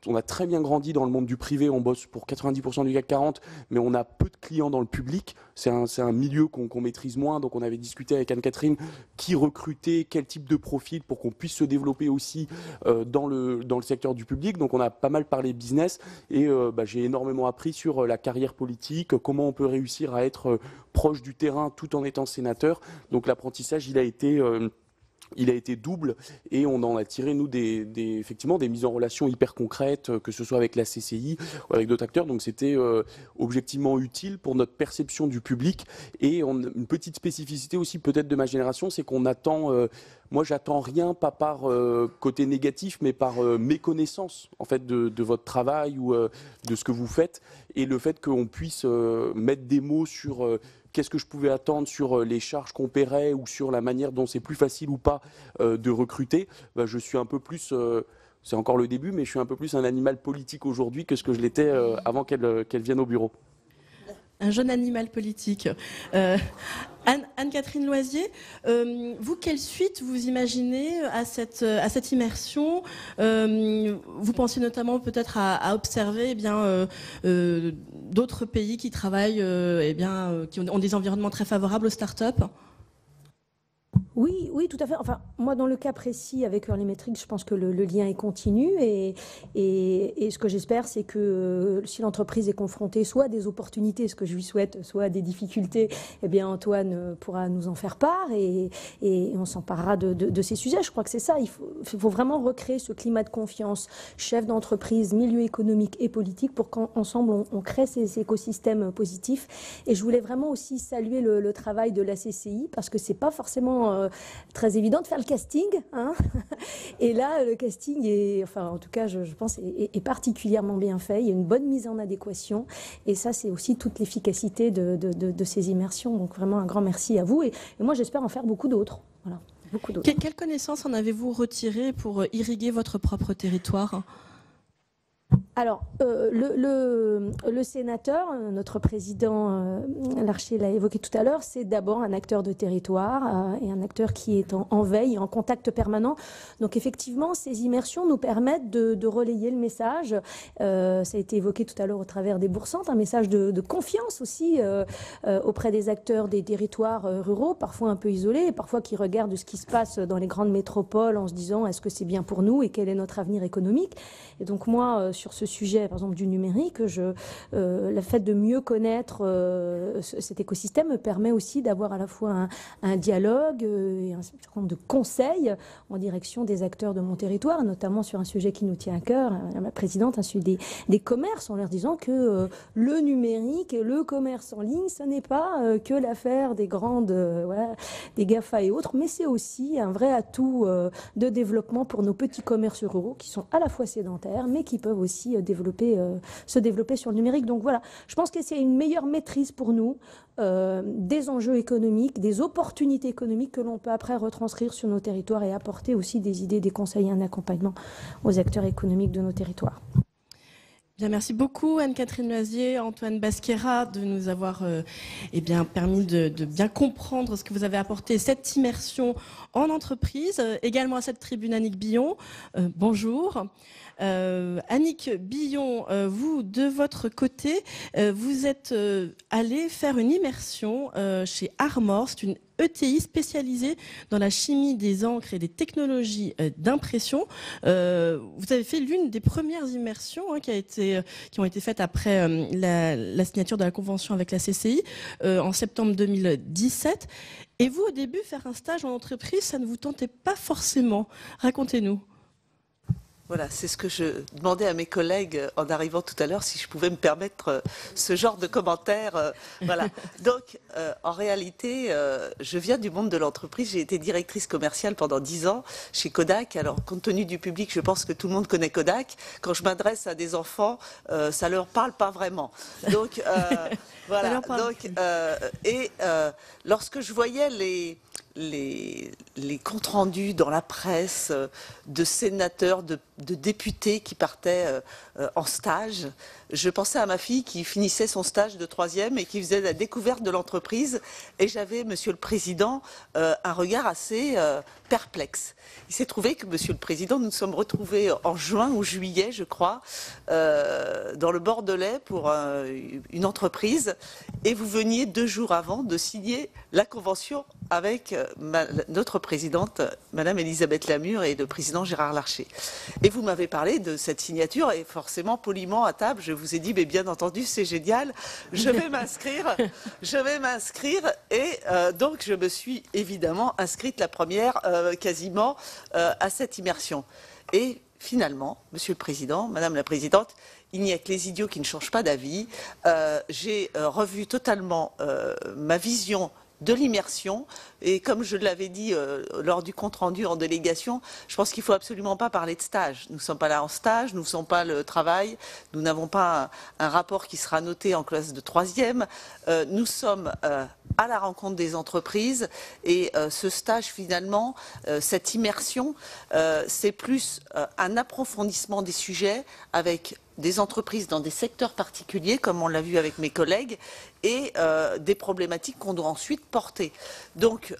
on a très bien grandi dans le monde du privé, on bosse pour 90% du CAC 40, mais on a peu de clients dans le public. C'est un milieu qu'on maîtrise moins, donc on avait discuté avec Anne-Catherine qui recruter, quel type de profil pour qu'on puisse se développer aussi dans le secteur du public. Donc on a pas mal parlé business et j'ai énormément appris sur la carrière politique, comment on peut réussir à être proche du terrain tout en étant sénateur. Donc l'apprentissage, il a été double et on en a tiré, nous, effectivement, des mises en relation hyper concrètes, que ce soit avec la CCI ou avec d'autres acteurs. Donc c'était objectivement utile pour notre perception du public. Et une petite spécificité aussi peut-être de ma génération, c'est qu'on attend... moi, j'attends rien, pas par côté négatif, mais par méconnaissance en fait, de votre travail ou de ce que vous faites. Et le fait qu'on puisse mettre des mots sur... qu'est-ce que je pouvais attendre sur les charges qu'on paierait ou sur la manière dont c'est plus facile ou pas de recruter, je suis un peu plus, c'est encore le début, mais je suis un peu plus un animal politique aujourd'hui que ce que je l'étais avant qu'elle vienne au bureau. Un jeune animal politique. Anne-Catherine Loisier, vous, quelle suite vous imaginez à cette immersion? Vous pensez notamment peut-être à observer d'autres pays qui travaillent, qui ont des environnements très favorables aux startups? Oui, tout à fait. Enfin, moi, dans le cas précis avec Earlymetrics, je pense que le lien est continu et ce que j'espère, c'est que si l'entreprise est confrontée soit à des opportunités, ce que je lui souhaite, soit à des difficultés, eh bien, Antoine pourra nous en faire part et on s'emparera de ces sujets. Je crois que c'est ça. Il faut vraiment recréer ce climat de confiance, chef d'entreprise, milieu économique et politique, pour qu'ensemble, on crée ces écosystèmes positifs. Et je voulais vraiment aussi saluer le travail de la CCI, parce que c'est pas forcément très évident de faire le casting, hein. Et là, le casting est, enfin, en tout cas, je pense, est particulièrement bien fait. Il y a une bonne mise en adéquation, et ça, c'est aussi toute l'efficacité de ces immersions. Donc, vraiment, un grand merci à vous. Et moi, j'espère en faire beaucoup d'autres. Voilà, beaucoup d'autres. Quelles connaissances en avez-vous retirées pour irriguer votre propre territoire ? Alors, le sénateur, notre président Larcher l'a évoqué tout à l'heure, c'est d'abord un acteur de territoire et un acteur qui est en veille, en contact permanent. Donc effectivement, ces immersions nous permettent de relayer le message. Ça a été évoqué tout à l'heure au travers des boursantes, un message de confiance aussi auprès des acteurs des territoires ruraux, parfois un peu isolés, et parfois qui regardent ce qui se passe dans les grandes métropoles en se disant est-ce que c'est bien pour nous et quel est notre avenir économique. Et donc moi, sur ce sujet, par exemple, du numérique, le fait de mieux connaître cet écosystème me permet aussi d'avoir à la fois un dialogue et un certain nombre de conseils en direction des acteurs de mon territoire, notamment sur un sujet qui nous tient à cœur, la présidente, celui des commerces, en leur disant que le numérique et le commerce en ligne, ce n'est pas que l'affaire des grandes, des GAFA et autres, mais c'est aussi un vrai atout de développement pour nos petits commerces ruraux qui sont à la fois sédentaires, mais qui peuvent aussi se développer sur le numérique. Donc voilà, je pense que c'est une meilleure maîtrise pour nous des enjeux économiques, des opportunités économiques que l'on peut après retranscrire sur nos territoires et apporter aussi des idées, des conseils et un accompagnement aux acteurs économiques de nos territoires. Bien, merci beaucoup Anne-Catherine Loisier, Antoine Basquera, de nous avoir permis de bien comprendre ce que vous avez apporté, cette immersion en entreprise. Également à cette tribune, Annick Billon. Bonjour. Annick Billon, vous, de votre côté, vous êtes allée faire une immersion chez Armor. C'est une ETI spécialisée dans la chimie des encres et des technologies d'impression. Vous avez fait l'une des premières immersions qui ont été faites après la signature de la convention avec la CCI en septembre 2017. Et vous, au début, faire un stage en entreprise, ça ne vous tentait pas forcément. Racontez-nous. Voilà, c'est ce que je demandais à mes collègues en arrivant tout à l'heure, si je pouvais me permettre ce genre de commentaires. Voilà. Donc, en réalité, je viens du monde de l'entreprise. J'ai été directrice commerciale pendant 10 ans chez Kodak. Alors, compte tenu du public, je pense que tout le monde connaît Kodak. Quand je m'adresse à des enfants, ça leur parle pas vraiment. Donc, voilà. Donc, lorsque je voyais les comptes rendus dans la presse de sénateurs, de députés qui partaient en stage, je pensais à ma fille qui finissait son stage de 3e et qui faisait la découverte de l'entreprise. Et j'avais, Monsieur le Président, un regard assez perplexe. Il s'est trouvé que, Monsieur le Président, nous nous sommes retrouvés en juin ou juillet, je crois, dans le Bordelais pour une entreprise. Et vous veniez 2 jours avant de signer la convention avec notre présidente, Madame Elisabeth Lamure, et le président Gérard Larcher. Et vous m'avez parlé de cette signature, et forcément, poliment, à table, je vous ai dit, mais bien entendu, c'est génial, je vais m'inscrire, et donc je me suis évidemment inscrite la première, quasiment, à cette immersion. Et finalement, Monsieur le Président, Madame la Présidente, il n'y a que les idiots qui ne changent pas d'avis. J'ai revu totalement ma vision de l'immersion, et comme je l'avais dit lors du compte-rendu en délégation, je pense qu'il ne faut absolument pas parler de stage. Nous ne sommes pas là en stage, nous ne faisons pas le travail, nous n'avons pas un rapport qui sera noté en classe de 3e, nous sommes à la rencontre des entreprises, et ce stage finalement, cette immersion, c'est plus un approfondissement des sujets avec des entreprises dans des secteurs particuliers, comme on l'a vu avec mes collègues, et des problématiques qu'on doit ensuite porter. Donc,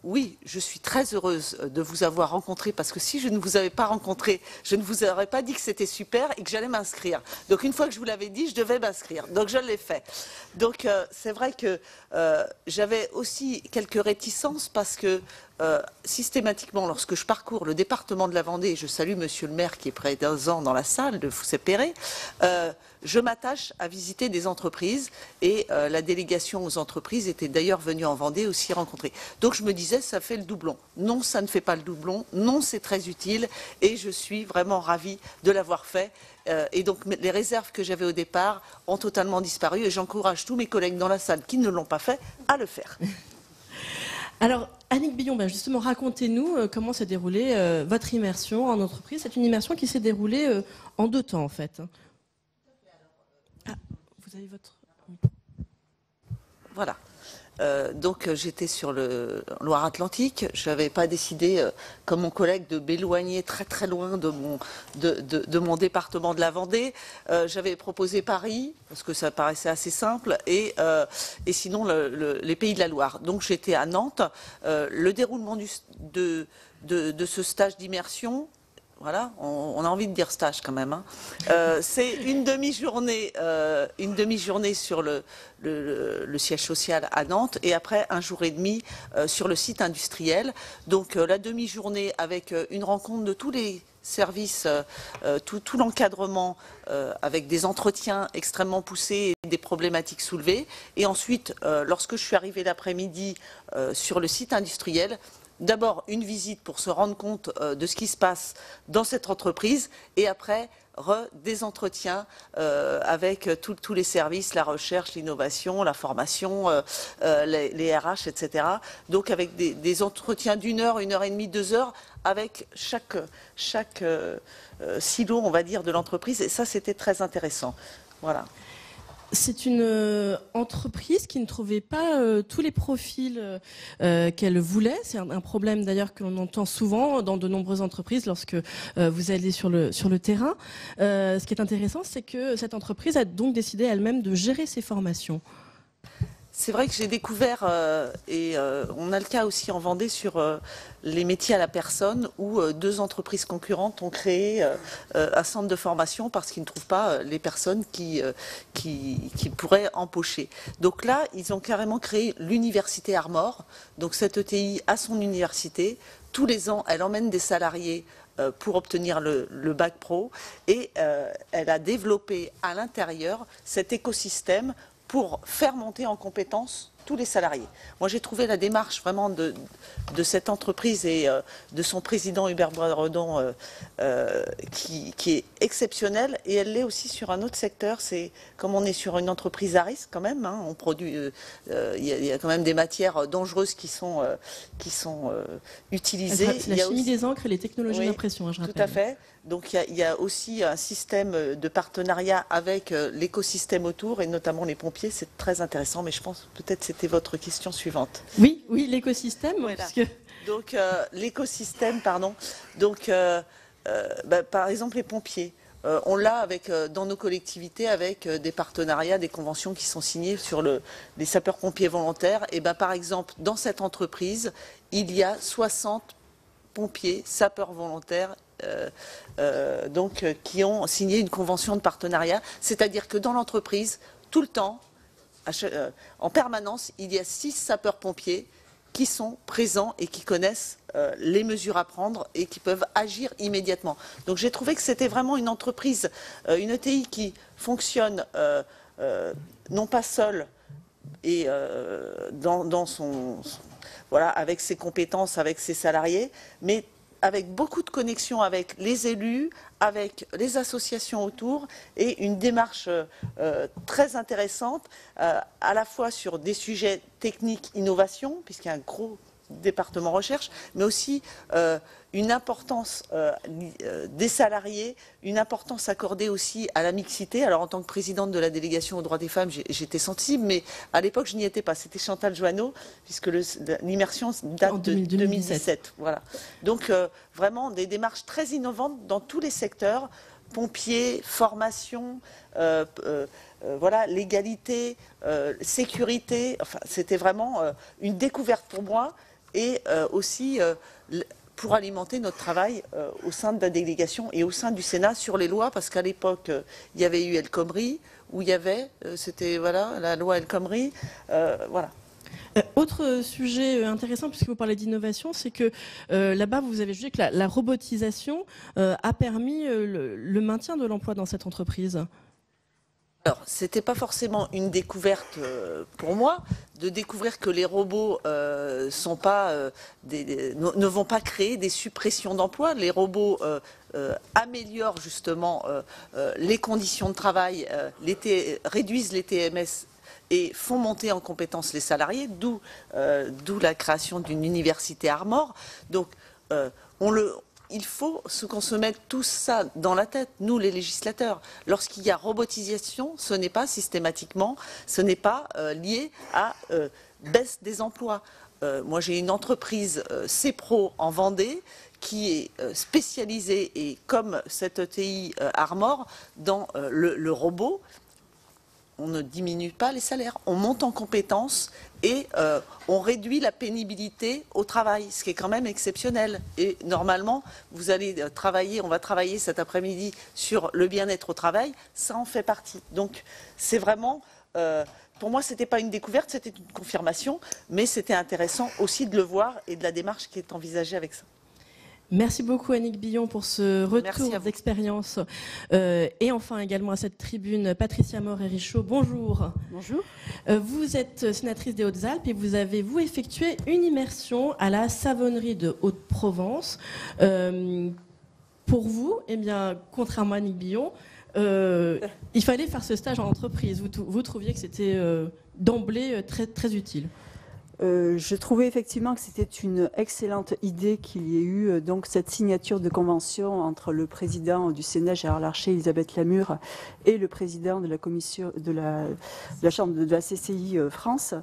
oui, je suis très heureuse de vous avoir rencontré, parce que si je ne vous avais pas rencontré, je ne vous aurais pas dit que c'était super et que j'allais m'inscrire. Donc, une fois que je vous l'avais dit, je devais m'inscrire. Donc, je l'ai fait. Donc, c'est vrai que j'avais aussi quelques réticences, parce que systématiquement, lorsque je parcours le département de la Vendée, et je salue Monsieur le maire qui est présent dans la salle de Foussay-Perret, je m'attache à visiter des entreprises, et la délégation aux entreprises était d'ailleurs venue en Vendée aussi rencontrer. Donc je me disais, ça fait le doublon. Non, ça ne fait pas le doublon. Non, c'est très utile, et je suis vraiment ravie de l'avoir fait. Et donc les réserves que j'avais au départ ont totalement disparu, et j'encourage tous mes collègues dans la salle qui ne l'ont pas fait à le faire. Alors, Annick Billon, justement, racontez-nous comment s'est déroulée votre immersion en entreprise. C'est une immersion qui s'est déroulée en 2 temps, en fait. Ah, vous avez votre... Voilà. Donc j'étais sur le Loire-Atlantique. Je n'avais pas décidé, comme mon collègue, de m'éloigner très très loin de mon département de la Vendée. J'avais proposé Paris, parce que ça paraissait assez simple, et sinon les Pays de la Loire. Donc j'étais à Nantes. Le déroulement de ce stage d'immersion, voilà, on a envie de dire stage quand même, hein. C'est une demi-journée sur le siège social à Nantes, et après 1 jour et demi sur le site industriel. Donc la demi-journée avec une rencontre de tous les services, tout l'encadrement avec des entretiens extrêmement poussés et des problématiques soulevées. Et ensuite, lorsque je suis arrivée l'après-midi sur le site industriel, d'abord une visite pour se rendre compte de ce qui se passe dans cette entreprise, et après des entretiens avec tous les services, la recherche, l'innovation, la formation, les RH, etc. Donc avec des entretiens d'1 heure, 1 heure et demie, 2 heures, avec chaque silo, on va dire, de l'entreprise, et ça c'était très intéressant. Voilà. C'est une entreprise qui ne trouvait pas tous les profils qu'elle voulait. C'est un problème d'ailleurs que l'on entend souvent dans de nombreuses entreprises lorsque vous allez sur le terrain. Ce qui est intéressant, c'est que cette entreprise a donc décidé elle-même de gérer ses formations. C'est vrai que j'ai découvert, on a le cas aussi en Vendée sur les métiers à la personne, où 2 entreprises concurrentes ont créé un centre de formation parce qu'ils ne trouvent pas les personnes qui pourraient embaucher. Donc là, ils ont carrément créé l'université Armor. Donc cette ETI a son université. Tous les ans, elle emmène des salariés pour obtenir le bac pro, et elle a développé à l'intérieur cet écosystème pour faire monter en compétences tous les salariés. Moi, j'ai trouvé la démarche vraiment de cette entreprise et de son président Hubert Boisredon qui est exceptionnelle, et elle l'est aussi sur un autre secteur. C'est comme on est sur une entreprise à risque quand même, hein, on produit, il y a quand même des matières dangereuses qui sont utilisées. C'est la chimie des encres et les technologies d'impression, je rappelle. Tout à fait. Donc il y a aussi un système de partenariat avec l'écosystème autour, et notamment les pompiers. C'est très intéressant, mais je pense peut-être c'était votre question suivante. Oui, l'écosystème. Voilà. Parce que... Donc l'écosystème, pardon. Donc par exemple les pompiers. On l'a dans nos collectivités avec des partenariats, des conventions qui sont signées sur les sapeurs-pompiers volontaires. Et par exemple, dans cette entreprise, il y a 60 pompiers, sapeurs volontaires, qui ont signé une convention de partenariat. C'est-à-dire que dans l'entreprise, tout le temps, en permanence, il y a 6 sapeurs-pompiers qui sont présents et qui connaissent les mesures à prendre et qui peuvent agir immédiatement. Donc j'ai trouvé que c'était vraiment une entreprise, une ETI qui fonctionne non pas seule et avec ses compétences, avec ses salariés, mais avec beaucoup de connexions avec les élus, avec les associations autour, et une démarche très intéressante, à la fois sur des sujets techniques, innovation, puisqu'il y a un gros département recherche, mais aussi une importance des salariés, une importance accordée aussi à la mixité. Alors en tant que présidente de la délégation aux droits des femmes, j'étais sensible, mais à l'époque je n'y étais pas. C'était Chantal Joanneau, puisque l'immersion date de 2017. Voilà. Donc vraiment des démarches très innovantes dans tous les secteurs, pompiers, formation, l'égalité, sécurité. Enfin, c'était vraiment une découverte pour moi, et aussi pour alimenter notre travail au sein de la délégation et au sein du Sénat sur les lois, parce qu'à l'époque, il y avait eu El Khomri, où il y avait, la loi El Khomri, voilà. Autre sujet intéressant, puisque vous parlez d'innovation, c'est que là-bas, vous avez jugé que la robotisation a permis le maintien de l'emploi dans cette entreprise. Alors, c'était pas forcément une découverte pour moi, de découvrir que les robots ne vont pas créer des suppressions d'emplois. Les robots améliorent justement les conditions de travail, réduisent les TMS et font monter en compétence les salariés, d'où la création d'une université Armor. Donc, il faut qu'on se mette tout ça dans la tête, nous les législateurs. Lorsqu'il y a robotisation, ce n'est pas systématiquement, ce n'est pas lié à baisse des emplois. Moi j'ai une entreprise CPRO en Vendée qui est spécialisée, et comme cette ETI Armor, dans le robot. On ne diminue pas les salaires, on monte en compétences et on réduit la pénibilité au travail, ce qui est quand même exceptionnel. Et normalement, vous allez travailler, on va travailler cet après-midi sur le bien-être au travail, ça en fait partie. Donc c'est vraiment, pour moi, c'était pas une découverte, c'était une confirmation, mais c'était intéressant aussi de le voir et de la démarche qui est envisagée avec ça. Merci beaucoup Annick Billon pour ce retour d'expérience. Et enfin également à cette tribune, Patricia Moret-Richaud, bonjour. Bonjour. Vous êtes sénatrice des Hautes-Alpes et vous avez effectué une immersion à la savonnerie de Haute-Provence. Pour vous, eh bien, contrairement à Annick Billon, il fallait faire ce stage en entreprise. Vous trouviez que c'était d'emblée très, très utile? Je trouvais effectivement que c'était une excellente idée qu'il y ait eu donc cette signature de convention entre le président du Sénat, Gérard Larcher, Elisabeth Lamure, et le président de la commission de la Chambre de la CCI France.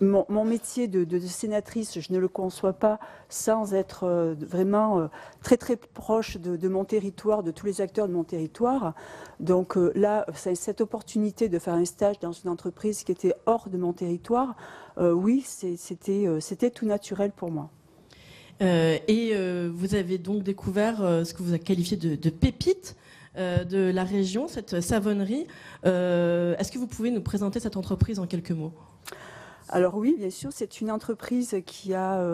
mon métier de sénatrice, je ne le conçois pas sans être vraiment très très proche de mon territoire, de tous les acteurs de mon territoire. Donc là, cette opportunité de faire un stage dans une entreprise qui était hors de mon territoire, oui, c'était tout naturel pour moi. Vous avez donc découvert ce que vous avez qualifié de pépite de la région, cette savonnerie. Est-ce que vous pouvez nous présenter cette entreprise en quelques mots ? Alors oui, bien sûr, c'est une entreprise qui a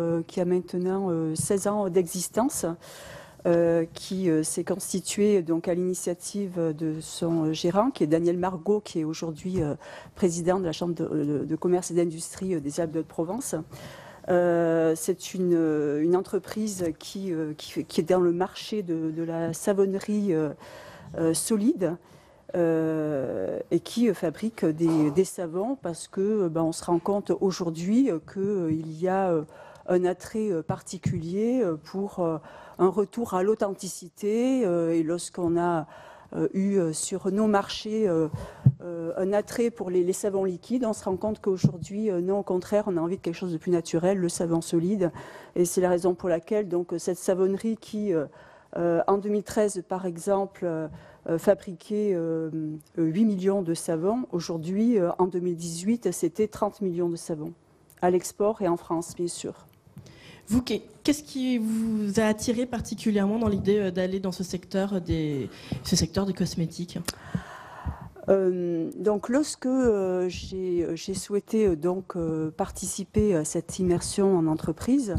maintenant 16 ans d'existence, qui s'est constituée donc à l'initiative de son gérant, qui est Daniel Margot, qui est aujourd'hui président de la Chambre de commerce et d'industrie des Alpes-de-Haute-Provence. C'est une entreprise qui est dans le marché de la savonnerie solide. Et qui fabrique des savons parce que on se rend compte aujourd'hui qu'il y a un attrait particulier pour un retour à l'authenticité et lorsqu'on a eu sur nos marchés un attrait pour les savons liquides, on se rend compte qu'aujourd'hui, non, au contraire, on a envie de quelque chose de plus naturel, le savon solide. Et c'est la raison pour laquelle donc, cette savonnerie qui, en 2013, par exemple, fabriquait 8 millions de savons. Aujourd'hui, en 2018, c'était 30 millions de savons, à l'export et en France, bien sûr. Vous, qu'est-ce qui vous a attiré particulièrement dans l'idée d'aller dans ce secteur des cosmétiques ? Donc, lorsque j'ai souhaité donc participer à cette immersion en entreprise,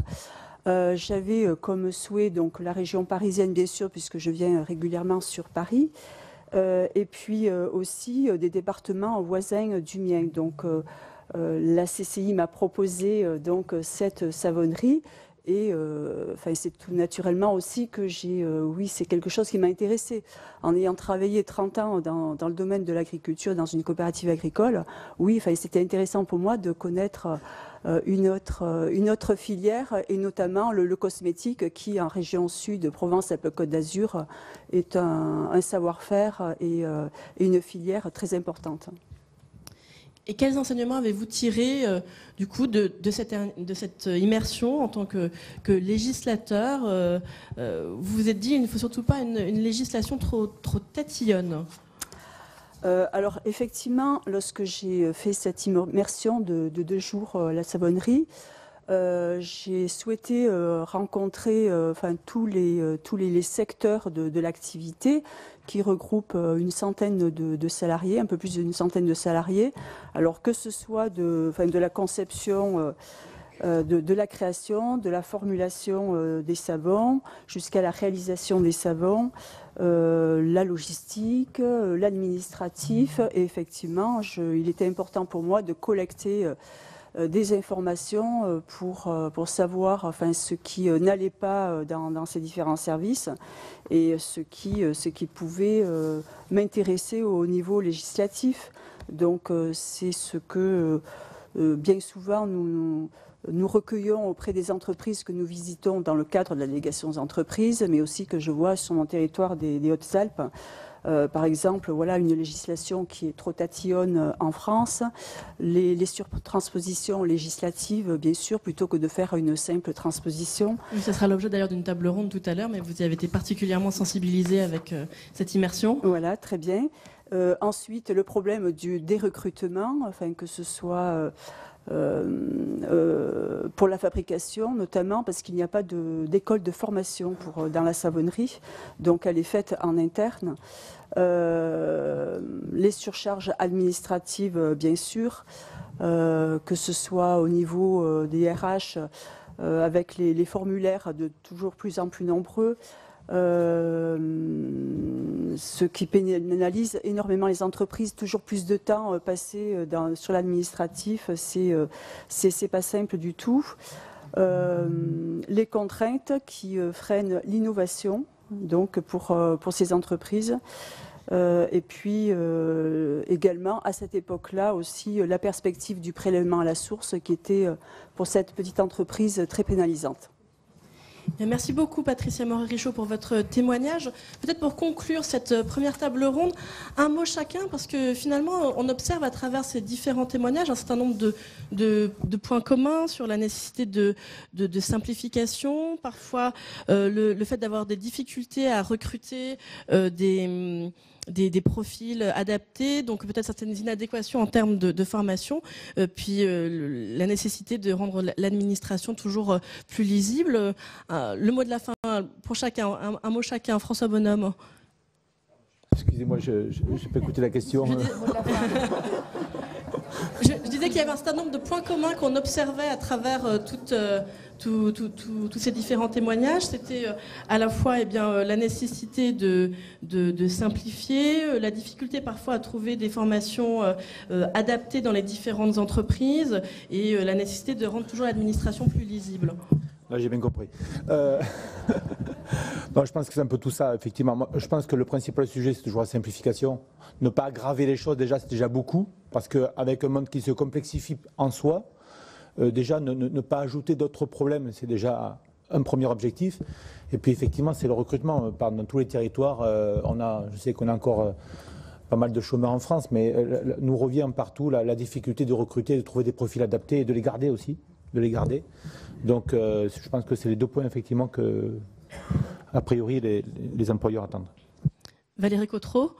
j'avais comme souhait donc la région parisienne, bien sûr, puisque je viens régulièrement sur Paris, et puis aussi des départements voisins du mien. Donc, la CCI m'a proposé donc cette savonnerie. Et c'est tout naturellement aussi que oui, c'est quelque chose qui m'a intéressée. En ayant travaillé 30 ans dans le domaine de l'agriculture, dans une coopérative agricole, oui, c'était intéressant pour moi de connaître une autre filière, et notamment le cosmétique qui, en région sud, Provence-Alpes-Côte d'Azur, est un savoir-faire et une filière très importante. Et quels enseignements avez-vous tirés du coup de cette immersion en tant que législateur Vous vous êtes dit, il ne faut surtout pas une législation trop tatillonne. Alors effectivement, lorsque j'ai fait cette immersion de 2 jours à la savonnerie, j'ai souhaité rencontrer tous les secteurs de l'activité qui regroupent une centaine de salariés, un peu plus d'une centaine de salariés. Alors que ce soit de la conception, de la création, de la formulation des savons, jusqu'à la réalisation des savons, la logistique, l'administratif. Et effectivement, il était important pour moi de collecter des informations pour savoir ce qui n'allait pas dans ces différents services et ce qui pouvait m'intéresser au niveau législatif. Donc c'est ce que bien souvent nous recueillons auprès des entreprises que nous visitons dans le cadre de la délégation aux entreprises, mais aussi que je vois sur mon territoire des Hautes-Alpes. Par exemple, voilà une législation qui est trop tatillonne en France, les surtranspositions législatives, bien sûr, plutôt que de faire une simple transposition. Oui, ça sera l'objet d'ailleurs d'une table ronde tout à l'heure, mais vous y avez été particulièrement sensibilisé avec cette immersion. Voilà, très bien. Ensuite, le problème des recrutements, que ce soit pour la fabrication, notamment parce qu'il n'y a pas d'école de formation dans la savonnerie, donc elle est faite en interne. Les surcharges administratives, bien sûr, que ce soit au niveau des RH, avec les formulaires de toujours plus en plus nombreux, ce qui pénalise énormément les entreprises, toujours plus de temps passé sur l'administratif, c'est pas simple du tout. Les contraintes qui freinent l'innovation, donc pour ces entreprises. Et puis également à cette époque-là aussi la perspective du prélèvement à la source qui était pour cette petite entreprise très pénalisante. Merci beaucoup Patricia Moret-Richaud pour votre témoignage. Peut-être pour conclure cette première table ronde, un mot chacun, parce que finalement on observe à travers ces différents témoignages un certain nombre de points communs sur la nécessité de simplification, parfois le fait d'avoir des difficultés à recruter des profils adaptés, donc peut-être certaines inadéquations en termes de formation, puis la nécessité de rendre l'administration toujours plus lisible. Le mot de la fin pour chacun, un mot chacun. François Bonhomme. Excusez-moi, je n'ai pas écouté la question. Je disais qu'il y avait un certain nombre de points communs qu'on observait à travers tous ces différents témoignages. C'était à la fois la nécessité de simplifier, la difficulté parfois à trouver des formations adaptées dans les différentes entreprises et la nécessité de rendre toujours l'administration plus lisible. Là, j'ai bien compris. Non, je pense que c'est un peu tout ça, effectivement. Moi, je pense que le principal sujet, c'est toujours la simplification. Ne pas aggraver les choses, déjà, c'est déjà beaucoup. Parce qu'avec un monde qui se complexifie en soi, déjà, ne pas ajouter d'autres problèmes, c'est déjà un premier objectif. Et puis, effectivement, c'est le recrutement. Dans tous les territoires, je sais qu'on a encore pas mal de chômeurs en France, mais nous revient partout la difficulté de recruter, de trouver des profils adaptés et de les garder aussi. Donc, je pense que c'est les deux points, effectivement, que, a priori, les employeurs attendent. Valérie Cotreau.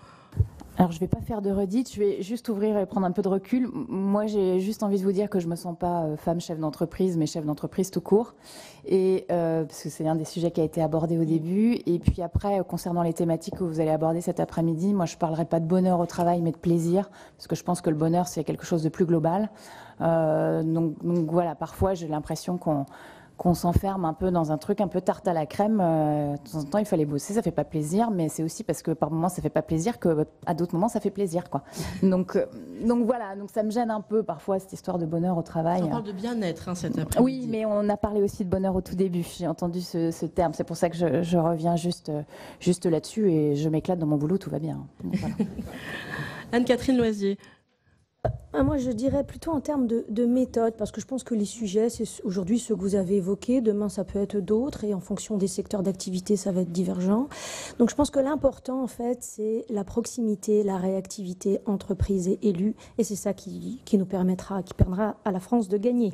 Alors, je ne vais pas faire de redite, je vais juste ouvrir et prendre un peu de recul. Moi, j'ai juste envie de vous dire que je ne me sens pas femme chef d'entreprise, mais chef d'entreprise tout court. Et, parce que c'est un des sujets qui a été abordé au début. Et puis après, concernant les thématiques que vous allez aborder cet après-midi, moi, je ne parlerai pas de bonheur au travail, mais de plaisir. Parce que je pense que le bonheur, c'est quelque chose de plus global. Donc voilà, parfois, j'ai l'impression qu'on s'enferme un peu dans un truc un peu tarte à la crème. De temps en temps, il fallait bosser, ça fait pas plaisir, mais c'est aussi parce que par moments, ça fait pas plaisir qu'à d'autres moments, ça fait plaisir, quoi. Donc voilà, donc ça me gêne un peu parfois cette histoire de bonheur au travail. On parle de bien-être cet après-midi. Oui, mais on a parlé aussi de bonheur au tout début. J'ai entendu ce terme, c'est pour ça que je reviens juste là-dessus et je m'éclate dans mon boulot, tout va bien. Voilà. Anne-Catherine Loisier. Moi, je dirais plutôt en termes de méthode, parce que je pense que les sujets, c'est aujourd'hui ceux que vous avez évoqués, demain ça peut être d'autres, et en fonction des secteurs d'activité, ça va être divergent. Donc je pense que l'important, en fait, c'est la proximité, la réactivité, entreprise et élus, et c'est ça qui nous permettra à la France de gagner.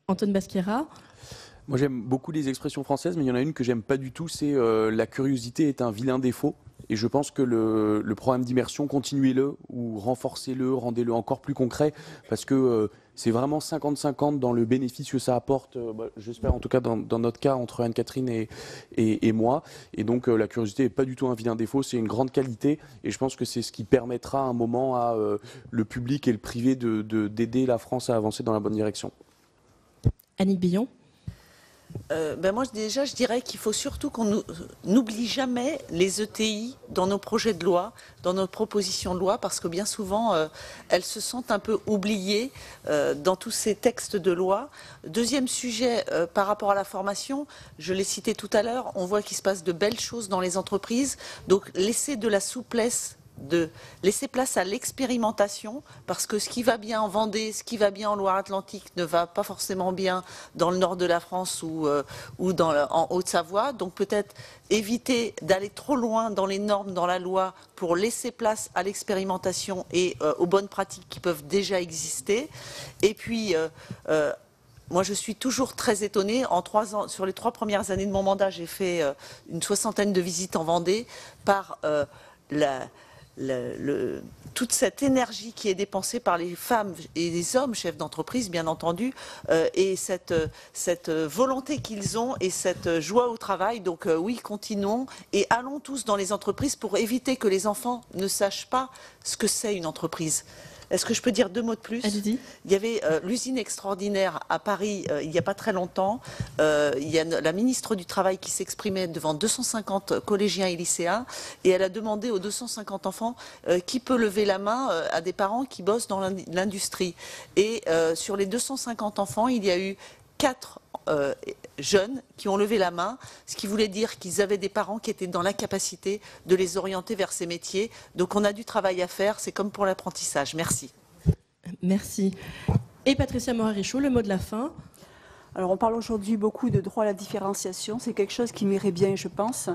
Antoine Basquiera. Moi, j'aime beaucoup les expressions françaises, mais il y en a une que j'aime pas du tout, c'est la curiosité est un vilain défaut. Et je pense que le programme d'immersion, continuez-le ou renforcez-le, rendez-le encore plus concret, parce que c'est vraiment 50-50 dans le bénéfice que ça apporte, j'espère en tout cas dans notre cas, entre Anne-Catherine et moi. Et donc la curiosité n'est pas du tout un vilain défaut, c'est une grande qualité. Et je pense que c'est ce qui permettra à un moment à le public et le privé d'aider la France à avancer dans la bonne direction. Annick Billon. Moi, déjà, je dirais qu'il faut surtout qu'on n'oublie jamais les ETI dans nos projets de loi, dans nos propositions de loi, parce que bien souvent, elles se sentent un peu oubliées dans tous ces textes de loi. Deuxième sujet, par rapport à la formation, je l'ai cité tout à l'heure, on voit qu'il se passe de belles choses dans les entreprises, donc laisser de la souplesse, de laisser place à l'expérimentation, parce que ce qui va bien en Vendée, ce qui va bien en Loire-Atlantique ne va pas forcément bien dans le nord de la France ou en Haute-Savoie. Donc peut-être éviter d'aller trop loin dans les normes, dans la loi, pour laisser place à l'expérimentation et aux bonnes pratiques qui peuvent déjà exister. Et puis moi, je suis toujours très étonnée. En 3 ans, sur les 3 premières années de mon mandat, j'ai fait une 60aine de visites en Vendée par toute cette énergie qui est dépensée par les femmes et les hommes chefs d'entreprise, bien entendu, et cette volonté qu'ils ont et cette joie au travail. Donc oui, continuons et allons tous dans les entreprises pour éviter que les enfants ne sachent pas ce que c'est une entreprise. Est-ce que je peux dire 2 mots de plus ? Allez-y. Il y avait l'usine extraordinaire à Paris il n'y a pas très longtemps. Il y a la ministre du Travail qui s'exprimait devant 250 collégiens et lycéens et elle a demandé aux 250 enfants qui peut lever la main à des parents qui bossent dans l'industrie. Et sur les 250 enfants, il y a eu 4 jeunes qui ont levé la main, ce qui voulait dire qu'ils avaient des parents qui étaient dans la capacité de les orienter vers ces métiers. Donc on a du travail à faire, c'est comme pour l'apprentissage. Merci. Merci. Et Patricia Moret-Richaud, le mot de la fin. Alors on parle aujourd'hui beaucoup de droit à la différenciation, c'est quelque chose qui m'irait bien, je pense.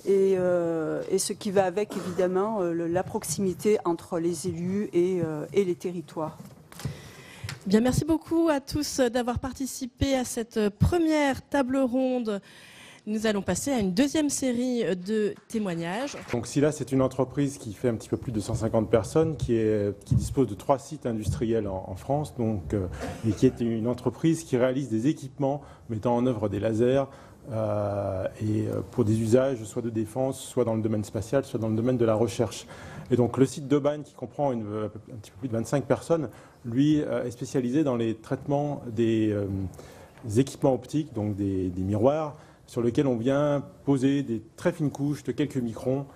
Et ce qui va avec, évidemment, la proximité entre les élus et les territoires. Bien, merci beaucoup à tous d'avoir participé à cette première table ronde. Nous allons passer à une deuxième série de témoignages. Donc Silas, c'est une entreprise qui fait un petit peu plus de 150 personnes, qui dispose de 3 sites industriels en France, et qui est une entreprise qui réalise des équipements mettant en œuvre des lasers, et pour des usages soit de défense, soit dans le domaine spatial, soit dans le domaine de la recherche. Et donc le site d'Aubagne, qui comprend un petit peu plus de 25 personnes, lui est spécialisé dans les traitements des équipements optiques, donc des miroirs, sur lesquels on vient poser des très fines couches de quelques microns,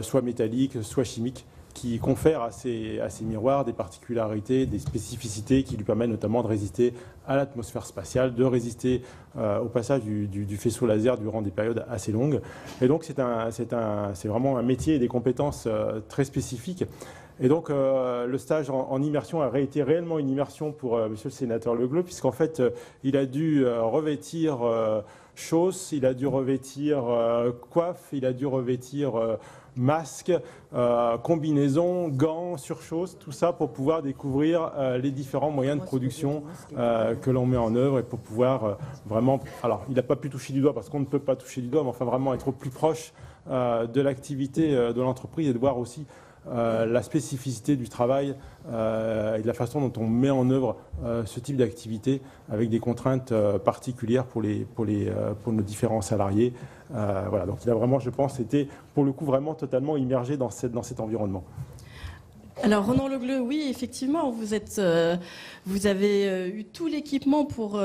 soit métalliques, soit chimiques, qui confèrent à ces miroirs des particularités, des spécificités qui lui permettent notamment de résister à l'atmosphère spatiale, de résister au passage du faisceau laser durant des périodes assez longues. Et donc c'est vraiment un métier et des compétences très spécifiques. Et donc le stage en immersion a été réellement une immersion pour monsieur le sénateur Le Gleut, puisqu'en fait il a dû revêtir chausse, il a dû revêtir coiffe, il a dû revêtir masque, combinaison, gants, surchausse, tout ça pour pouvoir découvrir les différents moyens de production que l'on met en œuvre et pour pouvoir vraiment... Alors, il n'a pas pu toucher du doigt parce qu'on ne peut pas toucher du doigt, mais enfin vraiment être au plus proche de l'activité de l'entreprise et de voir aussi la spécificité du travail et de la façon dont on met en œuvre ce type d'activité avec des contraintes particulières pour nos différents salariés. Voilà, donc il a vraiment, je pense, été pour le coup vraiment totalement immergé dans cet environnement. Alors Ronan Le Gleut, oui, effectivement, vous avez eu tout l'équipement pour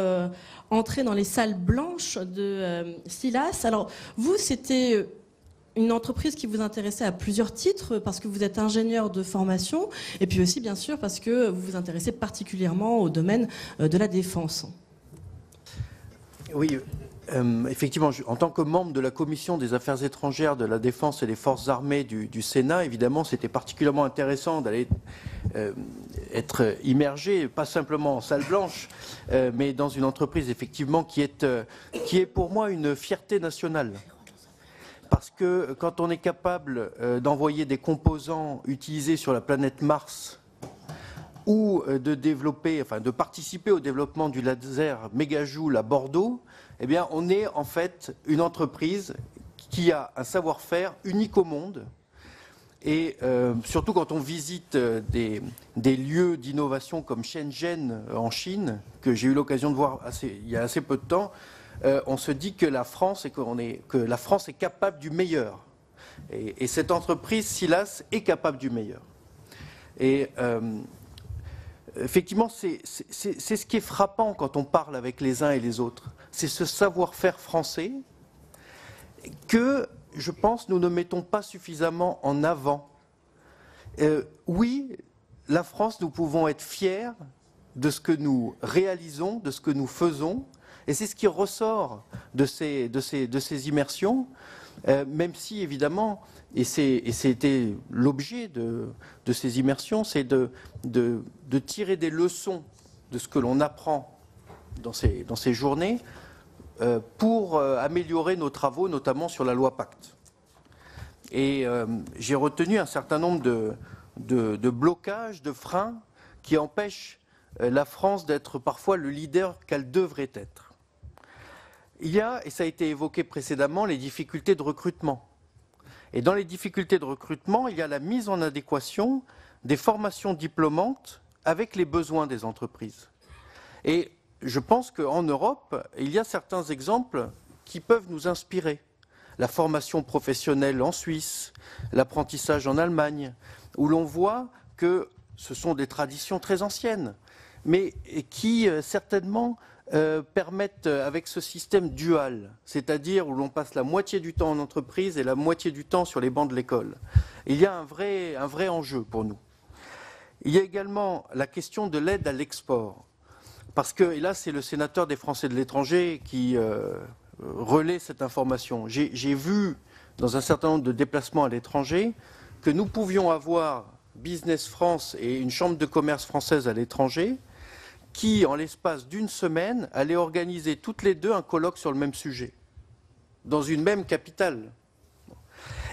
entrer dans les salles blanches de Silas. Alors vous, c'était une entreprise qui vous intéressait à plusieurs titres, parce que vous êtes ingénieur de formation, et puis aussi, bien sûr, parce que vous vous intéressez particulièrement au domaine de la défense. Oui, effectivement, en tant que membre de la Commission des Affaires étrangères, de la Défense et des Forces armées du Sénat, évidemment, c'était particulièrement intéressant d'aller être immergé, pas simplement en salle blanche, mais dans une entreprise, effectivement, qui est pour moi une fierté nationale. Parce que quand on est capable d'envoyer des composants utilisés sur la planète Mars ou de participer au développement du laser mégajoule à Bordeaux, eh bien, on est en fait une entreprise qui a un savoir-faire unique au monde. Et surtout quand on visite des lieux d'innovation comme Shenzhen en Chine, que j'ai eu l'occasion de voir il y a assez peu de temps, on se dit que la France est capable du meilleur. Et cette entreprise, Silas, est capable du meilleur. Et effectivement, c'est ce qui est frappant quand on parle avec les uns et les autres. C'est ce savoir-faire français que, je pense, nous ne mettons pas suffisamment en avant. Oui, la France, nous pouvons être fiers de ce que nous réalisons, de ce que nous faisons. Et c'est ce qui ressort de ces immersions, même si, évidemment, et c'était l'objet de ces immersions, c'est de tirer des leçons de ce que l'on apprend dans ces journées pour améliorer nos travaux, notamment sur la loi Pacte. Et j'ai retenu un certain nombre de blocages, de freins qui empêchent la France d'être parfois le leader qu'elle devrait être. Il y a, et ça a été évoqué précédemment, les difficultés de recrutement. Et dans les difficultés de recrutement, il y a la mise en adéquation des formations diplômantes avec les besoins des entreprises. Et je pense qu'en Europe, il y a certains exemples qui peuvent nous inspirer. La formation professionnelle en Suisse, l'apprentissage en Allemagne, où l'on voit que ce sont des traditions très anciennes, mais qui certainement permettent, avec ce système dual, c'est-à-dire où l'on passe la moitié du temps en entreprise et la moitié du temps sur les bancs de l'école, il y a un vrai enjeu pour nous. Il y a également la question de l'aide à l'export, parce que, et là c'est le sénateur des Français de l'étranger qui relaie cette information. J'ai vu dans un certain nombre de déplacements à l'étranger que nous pouvions avoir Business France et une chambre de commerce française à l'étranger qui, en l'espace d'une semaine, allaient organiser toutes les deux un colloque sur le même sujet, dans une même capitale.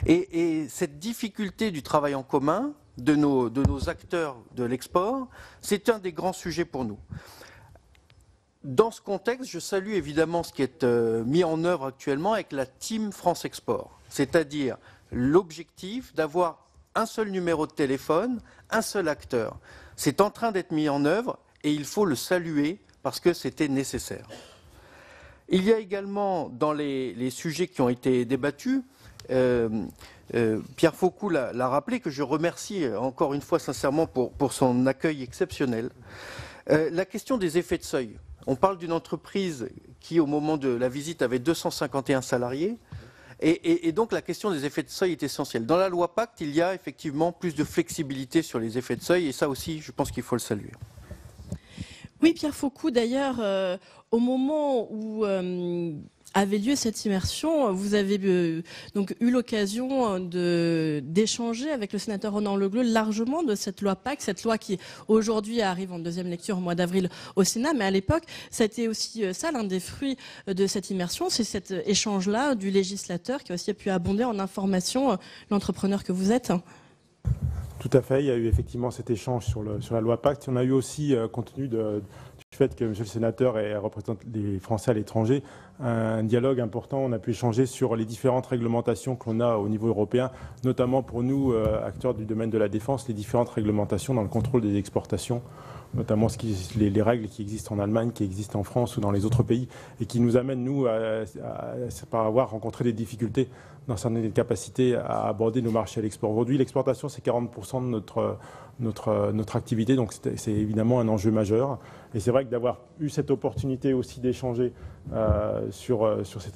Et cette difficulté du travail en commun de nos acteurs de l'export, c'est un des grands sujets pour nous. Dans ce contexte, je salue évidemment ce qui est mis en œuvre actuellement avec la Team France Export, c'est-à-dire l'objectif d'avoir un seul numéro de téléphone, un seul acteur. C'est en train d'être mis en œuvre et il faut le saluer parce que c'était nécessaire. Il y a également dans les sujets qui ont été débattus, Pierre Faucou l'a rappelé, que je remercie encore une fois sincèrement pour son accueil exceptionnel, la question des effets de seuil. On parle d'une entreprise qui, au moment de la visite, avait 251 salariés. Et donc la question des effets de seuil est essentielle. Dans la loi Pacte, il y a effectivement plus de flexibilité sur les effets de seuil, et ça aussi, je pense qu'il faut le saluer. Oui, Pierre Faucou, d'ailleurs, au moment où avait lieu cette immersion, vous avez donc eu l'occasion d'échanger avec le sénateur Ronan Le Gleut largement de cette loi Pacte, cette loi qui aujourd'hui arrive en deuxième lecture au mois d'avril au Sénat, mais à l'époque, c'était aussi ça l'un des fruits de cette immersion, c'est cet échange-là du législateur qui a aussi pu abonder en information l'entrepreneur que vous êtes. Tout à fait, il y a eu effectivement cet échange sur la loi Pacte. On a eu aussi, compte tenu du fait que Monsieur le Sénateur représente les Français à l'étranger, un dialogue important. On a pu échanger sur les différentes réglementations qu'on a au niveau européen, notamment pour nous, acteurs du domaine de la défense, les différentes réglementations dans le contrôle des exportations, notamment les règles qui existent en Allemagne, qui existent en France ou dans les autres pays, et qui nous amènent, nous, par avoir rencontré des difficultés dans certaines capacités à aborder nos marchés à l'export. Aujourd'hui, l'exportation, c'est 40% de notre activité, donc c'est évidemment un enjeu majeur. Et c'est vrai que d'avoir eu cette opportunité aussi d'échanger sur ces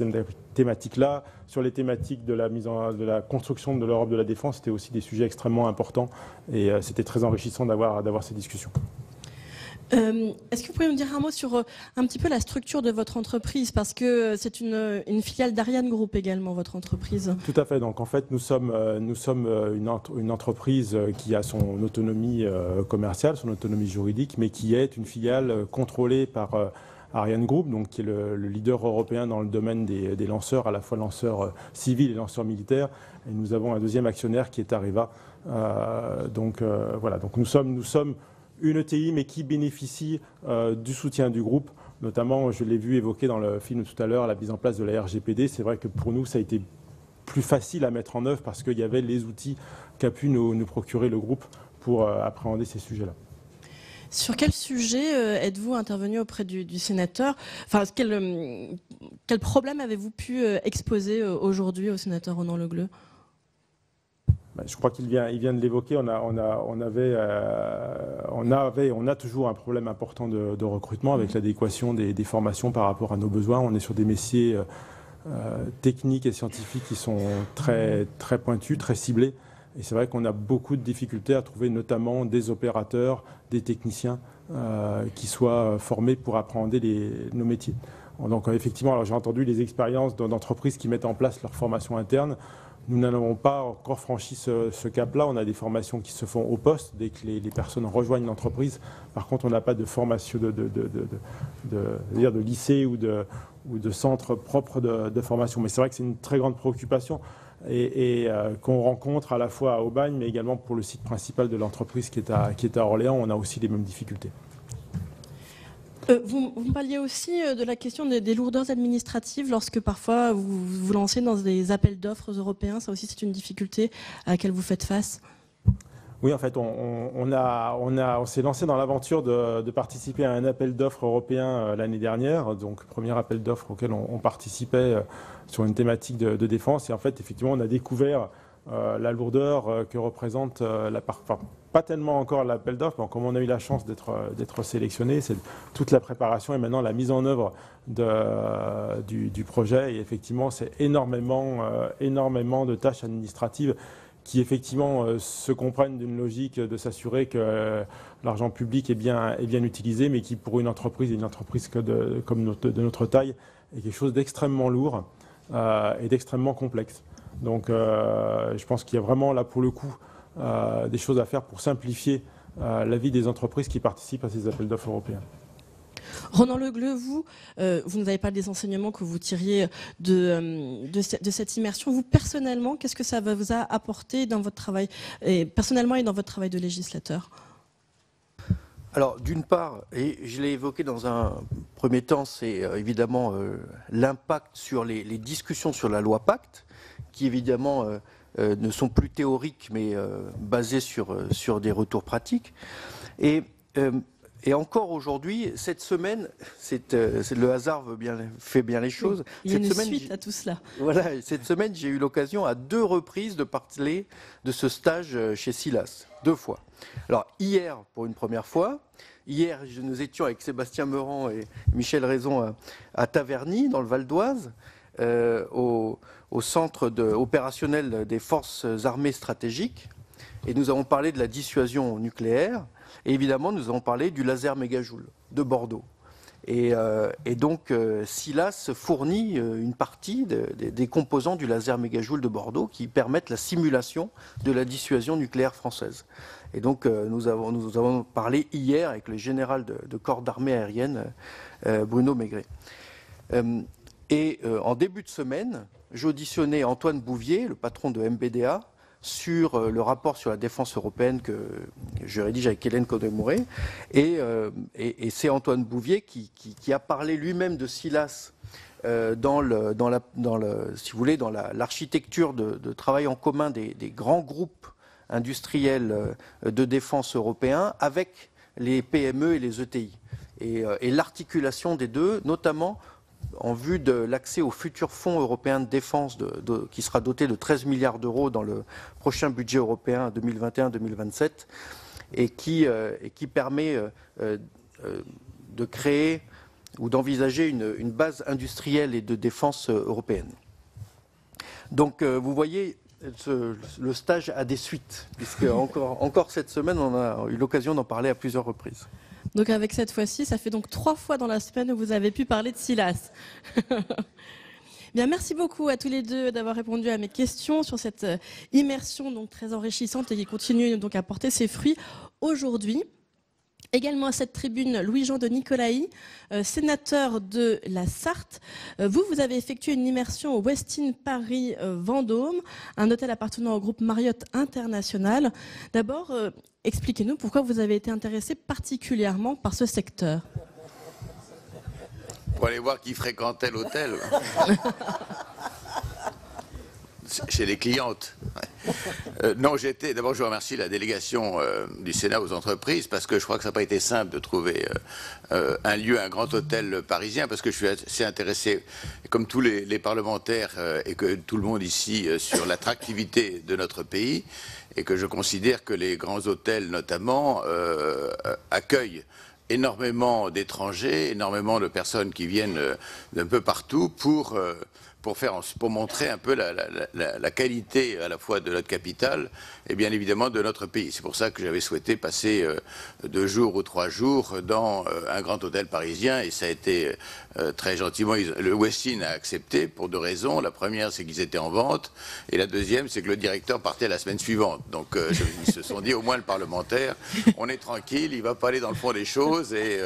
thématiques-là, sur les thématiques de la construction de l'Europe de la défense, c'était aussi des sujets extrêmement importants, et c'était très enrichissant d'avoir ces discussions. Est-ce que vous pouvez me dire un mot sur un petit peu la structure de votre entreprise, parce que c'est une filiale d'Ariane Group également, votre entreprise. Tout à fait. Donc en fait, nous sommes une entreprise qui a son autonomie commerciale, son autonomie juridique, mais qui est une filiale contrôlée par Ariane Group, donc qui est le leader européen dans le domaine des lanceurs, à la fois lanceurs civils et lanceurs militaires. Et nous avons un deuxième actionnaire qui est Areva. Voilà. Donc nous sommes une ETI, mais qui bénéficie du soutien du groupe. Notamment, je l'ai vu évoquer dans le film tout à l'heure, la mise en place de la RGPD. C'est vrai que pour nous, ça a été plus facile à mettre en œuvre parce qu'il y avait les outils qu'a pu nous procurer le groupe pour appréhender ces sujets-là. Sur quel sujet êtes-vous intervenu auprès du sénateur? Enfin, quel problème avez-vous pu exposer aujourd'hui au sénateur Ronan Le Gleut? Je crois qu'il vient de l'évoquer. On a toujours un problème important de recrutement avec l'adéquation des formations par rapport à nos besoins. On est sur des métiers techniques et scientifiques qui sont très, très pointus, très ciblés. Et c'est vrai qu'on a beaucoup de difficultés à trouver notamment des opérateurs, des techniciens qui soient formés pour appréhender nos métiers. Donc effectivement, alors j'ai entendu les expériences d'entreprises qui mettent en place leur formation interne. Nous n'avons pas encore franchi ce cap-là. On a des formations qui se font au poste dès que les personnes rejoignent l'entreprise. Par contre, on n'a pas de formation de lycée ou de centre propre de formation. Mais c'est vrai que c'est une très grande préoccupation et qu'on rencontre à la fois à Aubagne, mais également pour le site principal de l'entreprise qui est à Orléans. On a aussi les mêmes difficultés. Vous me parliez aussi de la question des lourdeurs administratives lorsque parfois vous vous lancez dans des appels d'offres européens. Ça aussi, c'est une difficulté à laquelle vous faites face. Oui, en fait, on s'est lancé dans l'aventure de participer à un appel d'offres européen l'année dernière. Donc, premier appel d'offres auquel on participait sur une thématique de défense. Et en fait, effectivement, on a découvert la lourdeur que représente pas tellement encore l'appel d'offres, mais comme on a eu la chance d'être sélectionné, c'est toute la préparation et maintenant la mise en œuvre du projet. Et effectivement, c'est énormément de tâches administratives qui effectivement se comprennent d'une logique de s'assurer que l'argent public est bien utilisé, mais qui pour une entreprise de notre taille est quelque chose d'extrêmement lourd et d'extrêmement complexe. Donc je pense qu'il y a vraiment là pour le coup des choses à faire pour simplifier la vie des entreprises qui participent à ces appels d'offres européens. Ronan Le Gleu, vous nous avez parlé des enseignements que vous tiriez de cette immersion. Vous, personnellement, qu'est-ce que ça vous a apporté dans votre travail, personnellement et dans votre travail de législateur? Alors, d'une part, et je l'ai évoqué dans un premier temps, c'est évidemment l'impact sur les discussions sur la loi Pacte, qui évidemment ne sont plus théoriques, mais basées sur des retours pratiques. Et encore aujourd'hui, cette semaine, le hasard fait bien les choses. Il y a cette une semaine, suite à tout cela. Voilà, cette semaine, j'ai eu l'occasion à 2 reprises de parler de ce stage chez Silas, 2 fois. Alors, hier, pour une première fois, hier, nous étions avec Sébastien Meurant et Michel Raison à Taverny, dans le Val d'Oise, au centre opérationnel des forces armées stratégiques. Et nous avons parlé de la dissuasion nucléaire. Et évidemment, nous avons parlé du laser mégajoule de Bordeaux. Et donc, Silas fournit une partie des composants du laser mégajoule de Bordeaux qui permettent la simulation de la dissuasion nucléaire française. Et donc, nous avons parlé hier avec le général de corps d'armée aérienne, Bruno Maigret. En début de semaine, j'auditionnais Antoine Bouvier, le patron de MBDA, sur le rapport sur la défense européenne que je rédige avec Hélène Codé-Mouret. Et c'est Antoine Bouvier qui a parlé lui-même de Silas dans l'architecture de travail en commun des grands groupes industriels de défense européens avec les PME et les ETI. Et l'articulation des deux, notamment en vue de l'accès au futur fonds européen de défense qui sera doté de 13 milliards d'euros dans le prochain budget européen 2021-2027 et qui permet de créer ou d'envisager une base industrielle et de défense européenne. Donc vous voyez, le stage a des suites, puisque encore cette semaine, on a eu l'occasion d'en parler à plusieurs reprises. Donc avec cette fois-ci, ça fait donc 3 fois dans la semaine où vous avez pu parler de Silas. Bien, merci beaucoup à tous les deux d'avoir répondu à mes questions sur cette immersion donc très enrichissante et qui continue donc à porter ses fruits aujourd'hui. Également à cette tribune, Louis-Jean de Nicolaï, sénateur de la Sarthe. Vous avez effectué une immersion au Westin Paris Vendôme, un hôtel appartenant au groupe Marriott International. D'abord, expliquez-nous pourquoi vous avez été intéressé particulièrement par ce secteur. Pour aller voir qui fréquentait l'hôtel. Chez les clientes. Non, d'abord, je remercie la délégation du Sénat aux entreprises parce que je crois que ça n'a pas été simple de trouver un lieu, un grand hôtel parisien, parce que je suis assez intéressé, comme tous les parlementaires et que tout le monde ici, sur l'attractivité de notre pays, et que je considère que les grands hôtels, notamment, accueillent énormément d'étrangers, énormément de personnes qui viennent d'un peu partout pour montrer un peu la qualité à la fois de notre capitale et bien évidemment de notre pays. C'est pour ça que j'avais souhaité passer 2 jours ou 3 jours dans un grand hôtel parisien, et ça a été très gentiment, le Westin a accepté pour 2 raisons. La première, c'est qu'ils étaient en vente, et la deuxième, c'est que le directeur partait la semaine suivante. Donc ils se sont dit, au moins le parlementaire, on est tranquille, il ne va pas aller dans le fond des choses, et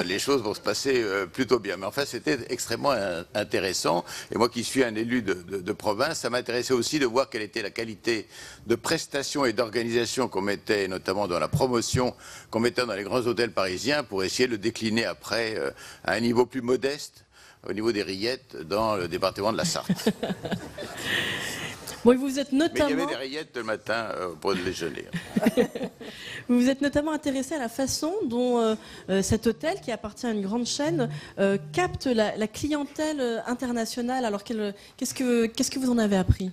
les choses vont se passer plutôt bien. Mais enfin, c'était extrêmement intéressant. Et moi qui suis un élu de province, ça m'intéressait aussi de voir quelle était la qualité de prestations et d'organisation qu'on mettait, notamment dans la promotion qu'on mettait dans les grands hôtels parisiens, pour essayer de le décliner après à un niveau plus modeste, au niveau des rillettes, dans le département de la Sarthe. Bon, vous êtes notamment... Mais il y avait des rillettes le matin pour le déjeuner. Vous vous êtes notamment intéressé à la façon dont cet hôtel, qui appartient à une grande chaîne, capte la clientèle internationale. Alors, qu'est-ce que vous en avez appris ?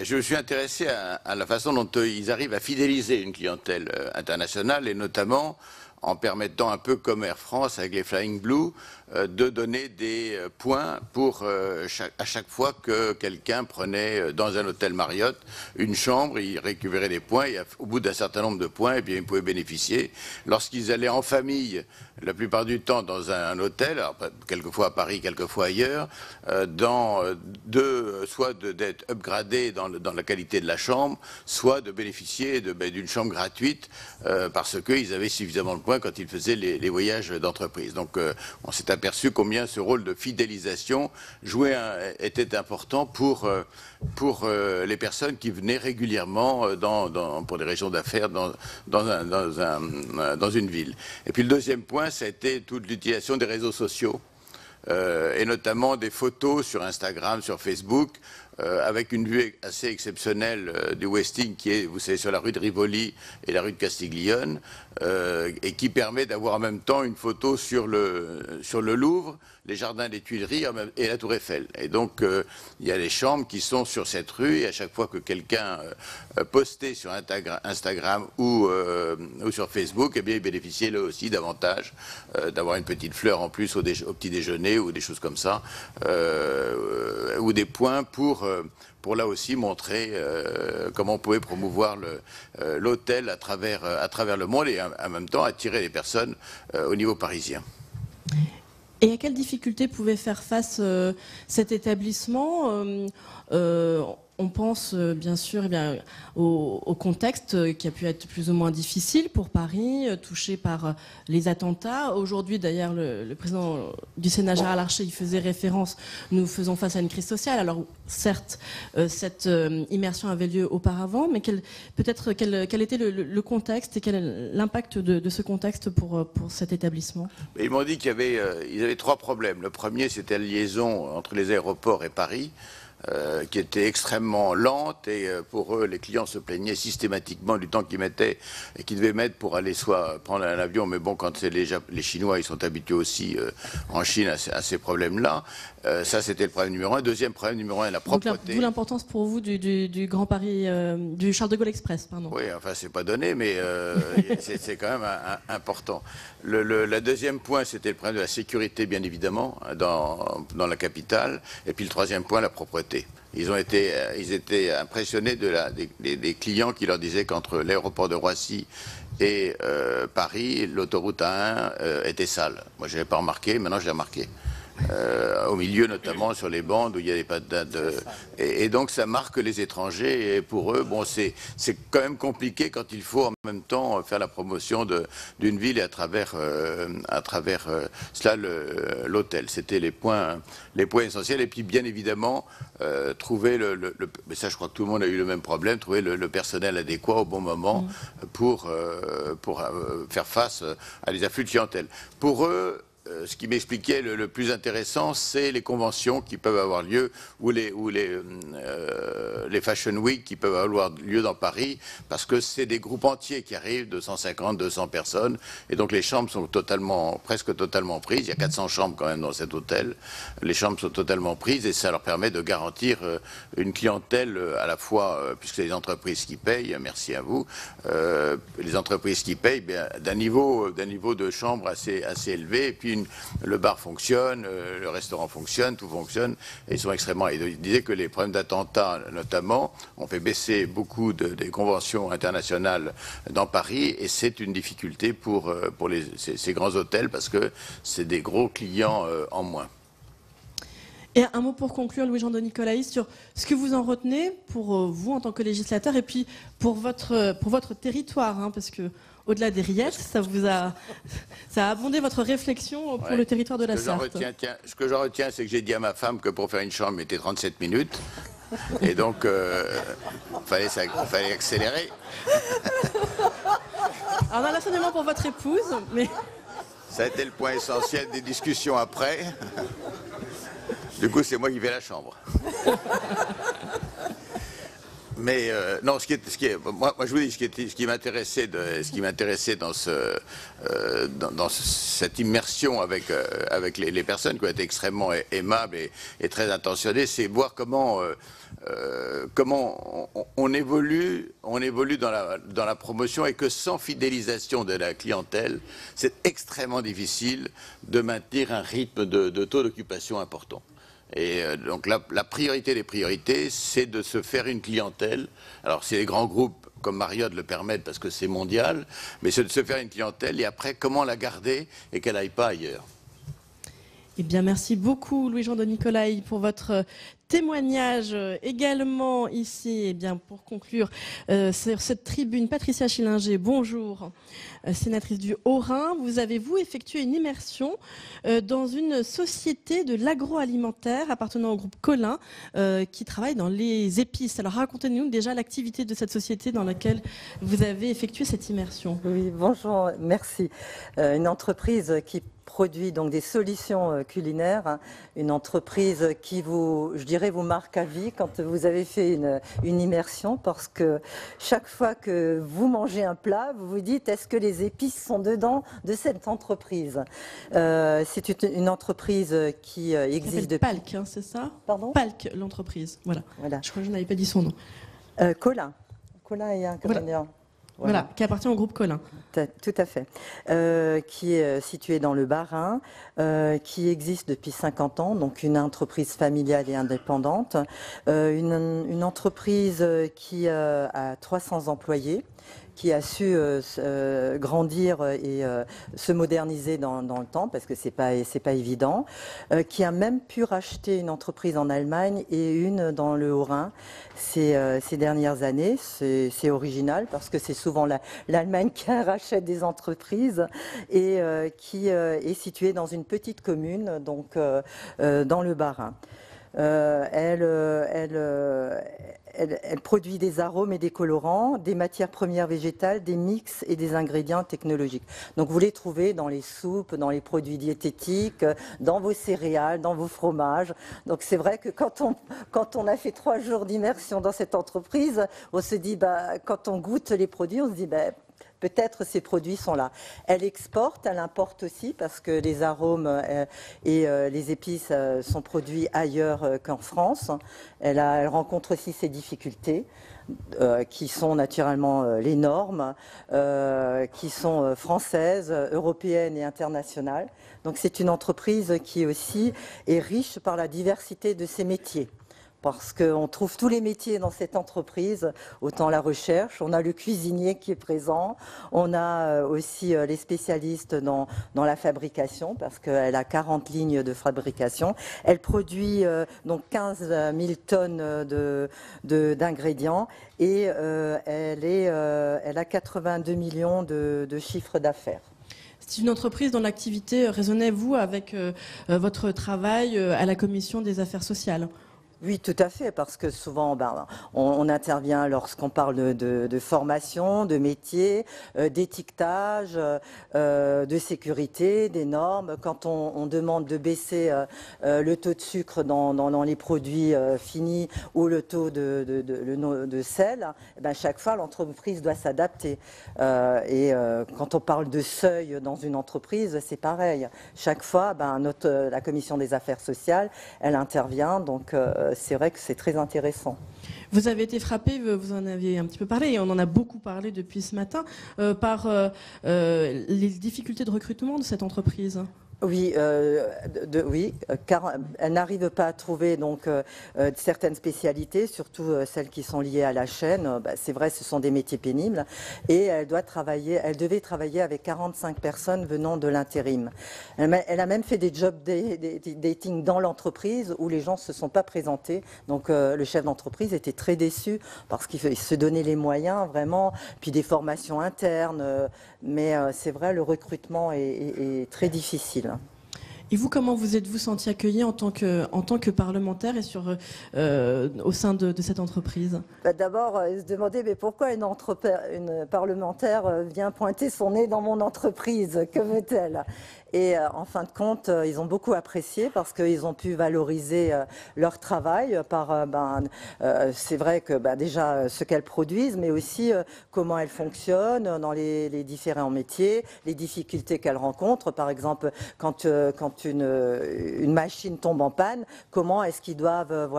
Je me suis intéressé à la façon dont ils arrivent à fidéliser une clientèle internationale, et notamment en permettant, un peu comme Air France avec les Flying Blue, de donner des points pour à chaque fois que quelqu'un prenait dans un hôtel Marriott une chambre, il récupérait des points, et au bout d'un certain nombre de points, eh bien, il pouvait bénéficier. Lorsqu'ils allaient en famille, la plupart du temps dans un hôtel, alors, quelquefois à Paris, quelquefois ailleurs, soit d'être upgradé dans la qualité de la chambre, soit de bénéficier d'une chambre gratuite parce qu'ils avaient suffisamment de points besoin quand ils faisaient les voyages d'entreprise. Donc on s'est aperçu combien ce rôle de fidélisation était important pour les personnes qui venaient régulièrement pour des régions d'affaires dans une ville. Et puis le deuxième point, ça a été toute l'utilisation des réseaux sociaux. Et notamment des photos sur Instagram, sur Facebook, avec une vue assez exceptionnelle du Westing qui est, vous savez, sur la rue de Rivoli et la rue de Castiglione, et qui permet d'avoir en même temps une photo sur le Louvre, les jardins des Tuileries et la Tour Eiffel. Et donc, il y a les chambres qui sont sur cette rue, et à chaque fois que quelqu'un postait sur Instagram ou sur Facebook, eh bien, il bénéficiait là aussi davantage d'avoir une petite fleur en plus au petit déjeuner ou des choses comme ça, ou des points pour là aussi montrer comment on pouvait promouvoir l'hôtel à travers le monde et en même temps attirer les personnes au niveau parisien. Et à quelles difficultés pouvait faire face cet établissement on pense bien sûr au contexte qui a pu être plus ou moins difficile pour Paris, touché par les attentats. Aujourd'hui, d'ailleurs, le président du Sénat, Gérard Larcher, y faisait référence. Nous faisons face à une crise sociale. Alors, certes, cette immersion avait lieu auparavant, mais quel était le contexte et quel est l'impact de ce contexte pour cet établissement? Ils m'ont dit qu'ils avaient trois problèmes. Le premier, c'était la liaison entre les aéroports et Paris, qui était extrêmement lente, et pour eux, les clients se plaignaient systématiquement du temps qu'ils mettaient et qu'ils devaient mettre pour aller soit prendre un avion, mais bon, quand c'est les Chinois, ils sont habitués aussi en Chine à ces problèmes-là. Ça, c'était le problème numéro un. Deuxième problème numéro un, la propreté. D'où l'importance pour vous du Grand Paris, du Charles de Gaulle Express, pardon. Oui, enfin, c'est pas donné, mais c'est quand même important. Le deuxième point, c'était le problème de la sécurité, bien évidemment, dans la capitale. Et puis le troisième point, la propreté. Ils étaient impressionnés des clients qui leur disaient qu'entre l'aéroport de Roissy et Paris, l'autoroute A1 était sale. Moi, je n'avais pas remarqué, maintenant je l'ai remarqué. Au milieu, notamment sur les bandes où il y a des patates. Et donc ça marque les étrangers, et pour eux, bon, c'est quand même compliqué quand il faut en même temps faire la promotion d'une ville et à travers cela l'hôtel. C'était les points essentiels. Et puis bien évidemment, trouver mais ça, je crois que tout le monde a eu le même problème, trouver le personnel adéquat au bon moment pour faire face à des afflux de clientèle. Pour eux, ce qui m'expliquait le plus intéressant, c'est les conventions qui peuvent avoir lieu ou les Fashion Week qui peuvent avoir lieu dans Paris, parce que c'est des groupes entiers qui arrivent, de 150, 200 personnes, et donc les chambres sont presque totalement prises. Il y a 400 chambres quand même dans cet hôtel. Les chambres sont totalement prises, et ça leur permet de garantir une clientèle à la fois, puisque c'est les entreprises qui payent, merci à vous, les entreprises qui payent d'un niveau de chambre assez élevé, et puis le bar fonctionne, le restaurant fonctionne, tout fonctionne, et ils sont extrêmement... Ils disaient que les problèmes d'attentats, notamment, ont fait baisser beaucoup des conventions internationales dans Paris, et c'est une difficulté pour ces grands hôtels, parce que c'est des gros clients en moins. Et un mot pour conclure, Louis-Jean de Nicolaï, sur ce que vous en retenez pour vous en tant que législateur, et puis pour votre territoire, hein, parce que au-delà des rillettes, ça a abondé votre réflexion pour le territoire de la Sarthe. Ce que j'en retiens, c'est que j'ai dit à ma femme que pour faire une chambre, il mettait 37 minutes. Et donc, il fallait accélérer. Alors, on a l'enseignement pour votre épouse, mais... Ça a été le point essentiel des discussions après. Du coup, c'est moi qui vais à la chambre. Mais non, moi je vous dis, ce qui m'intéressait dans cette immersion avec les personnes qui ont été extrêmement aimables et très attentionnées, c'est voir comment on évolue dans la promotion, et que sans fidélisation de la clientèle, c'est extrêmement difficile de maintenir un rythme de taux d'occupation important. Et donc la priorité des priorités, c'est de se faire une clientèle. Alors si les grands groupes comme Marriott le permettent parce que c'est mondial, mais c'est de se faire une clientèle, et après comment la garder et qu'elle n'aille pas ailleurs. Eh bien, merci beaucoup Louis-Jean de Nicolaï pour votre témoignage. Également ici, eh bien, pour conclure, sur cette tribune, Patricia Schillinger, bonjour, sénatrice du Haut-Rhin. Vous avez, vous, effectué une immersion dans une société de l'agroalimentaire appartenant au groupe Colin qui travaille dans les épices. Alors racontez-nous déjà l'activité de cette société dans laquelle vous avez effectué cette immersion. Oui, bonjour, merci. Une entreprise qui produit donc des solutions culinaires, hein, une entreprise qui vous, je dirais, vous marque à vie quand vous avez fait une immersion, parce que chaque fois que vous mangez un plat, vous vous dites est-ce que les épices sont dedans de cette entreprise. C'est une entreprise qui existe depuis... Palk, hein, c'est ça? Pardon? Palk, l'entreprise. Voilà. Je crois que je n'avais pas dit son nom. Colin. Colin et un ingrédient. Voilà, qui appartient au groupe Colin. Tout à fait. Qui est situé dans le Bas-Rhin, qui existe depuis 50 ans, donc une entreprise familiale et indépendante. Une entreprise qui a 300 employés, qui a su grandir et se moderniser dans le temps, parce que c'est pas évident, qui a même pu racheter une entreprise en Allemagne et une dans le Haut-Rhin ces dernières années. C'est original, parce que c'est souvent l'Allemagne qui rachète des entreprises, et qui est située dans une petite commune, donc dans le Bas-Rhin. Elle produit des arômes et des colorants, des matières premières végétales, des mix et des ingrédients technologiques. Donc vous les trouvez dans les soupes, dans les produits diététiques, dans vos céréales, dans vos fromages. Donc c'est vrai que quand on a fait 3 jours d'immersion dans cette entreprise, on se dit, quand on goûte les produits, on se dit, peut-être ces produits sont là. Elle exporte, elle importe aussi, parce que les arômes et les épices sont produits ailleurs qu'en France. Elle rencontre aussi ses difficultés, qui sont naturellement les normes, qui sont françaises, européennes et internationales. Donc c'est une entreprise qui aussi est riche par la diversité de ses métiers. Parce qu'on trouve tous les métiers dans cette entreprise, autant la recherche, on a le cuisinier qui est présent, on a aussi les spécialistes dans la fabrication, parce qu'elle a 40 lignes de fabrication. Elle produit donc 15 000 tonnes d'ingrédients, et elle a 82 millions de chiffre d'affaires. C'est une entreprise dont l'activité résonnait, vous, avec votre travail à la commission des affaires sociales. Oui, tout à fait, parce que souvent, on intervient lorsqu'on parle de formation, de métier, d'étiquetage, de sécurité, des normes. Quand on demande de baisser le taux de sucre dans les produits finis, ou le taux de sel, chaque fois, l'entreprise doit s'adapter. Quand on parle de seuil dans une entreprise, c'est pareil. Chaque fois, la commission des affaires sociales, elle intervient, donc c'est vrai que c'est très intéressant. Vous avez été frappé, vous en avez un petit peu parlé, et on en a beaucoup parlé depuis ce matin, par les difficultés de recrutement de cette entreprise. Oui, car elle n'arrive pas à trouver donc certaines spécialités, surtout celles qui sont liées à la chaîne. C'est vrai, ce sont des métiers pénibles, et elle devait travailler avec 45 personnes venant de l'intérim. Elle a même fait des job dating dans l'entreprise où les gens se sont pas présentés. Donc le chef d'entreprise était très déçu, parce qu'il se donnait les moyens vraiment, puis des formations internes. Mais c'est vrai, le recrutement est très difficile. Et vous, comment vous êtes-vous senti accueilli en tant que parlementaire et au sein de cette entreprise? D'abord, se demander mais pourquoi une parlementaire vient pointer son nez dans mon entreprise, que veut-elle? Et en fin de compte, ils ont beaucoup apprécié, parce qu'ils ont pu valoriser leur travail par, c'est vrai que déjà ce qu'elles produisent, mais aussi comment elles fonctionnent dans les différents métiers, les difficultés qu'elles rencontrent. Par exemple, quand une machine tombe en panne, comment est-ce qu'ils doivent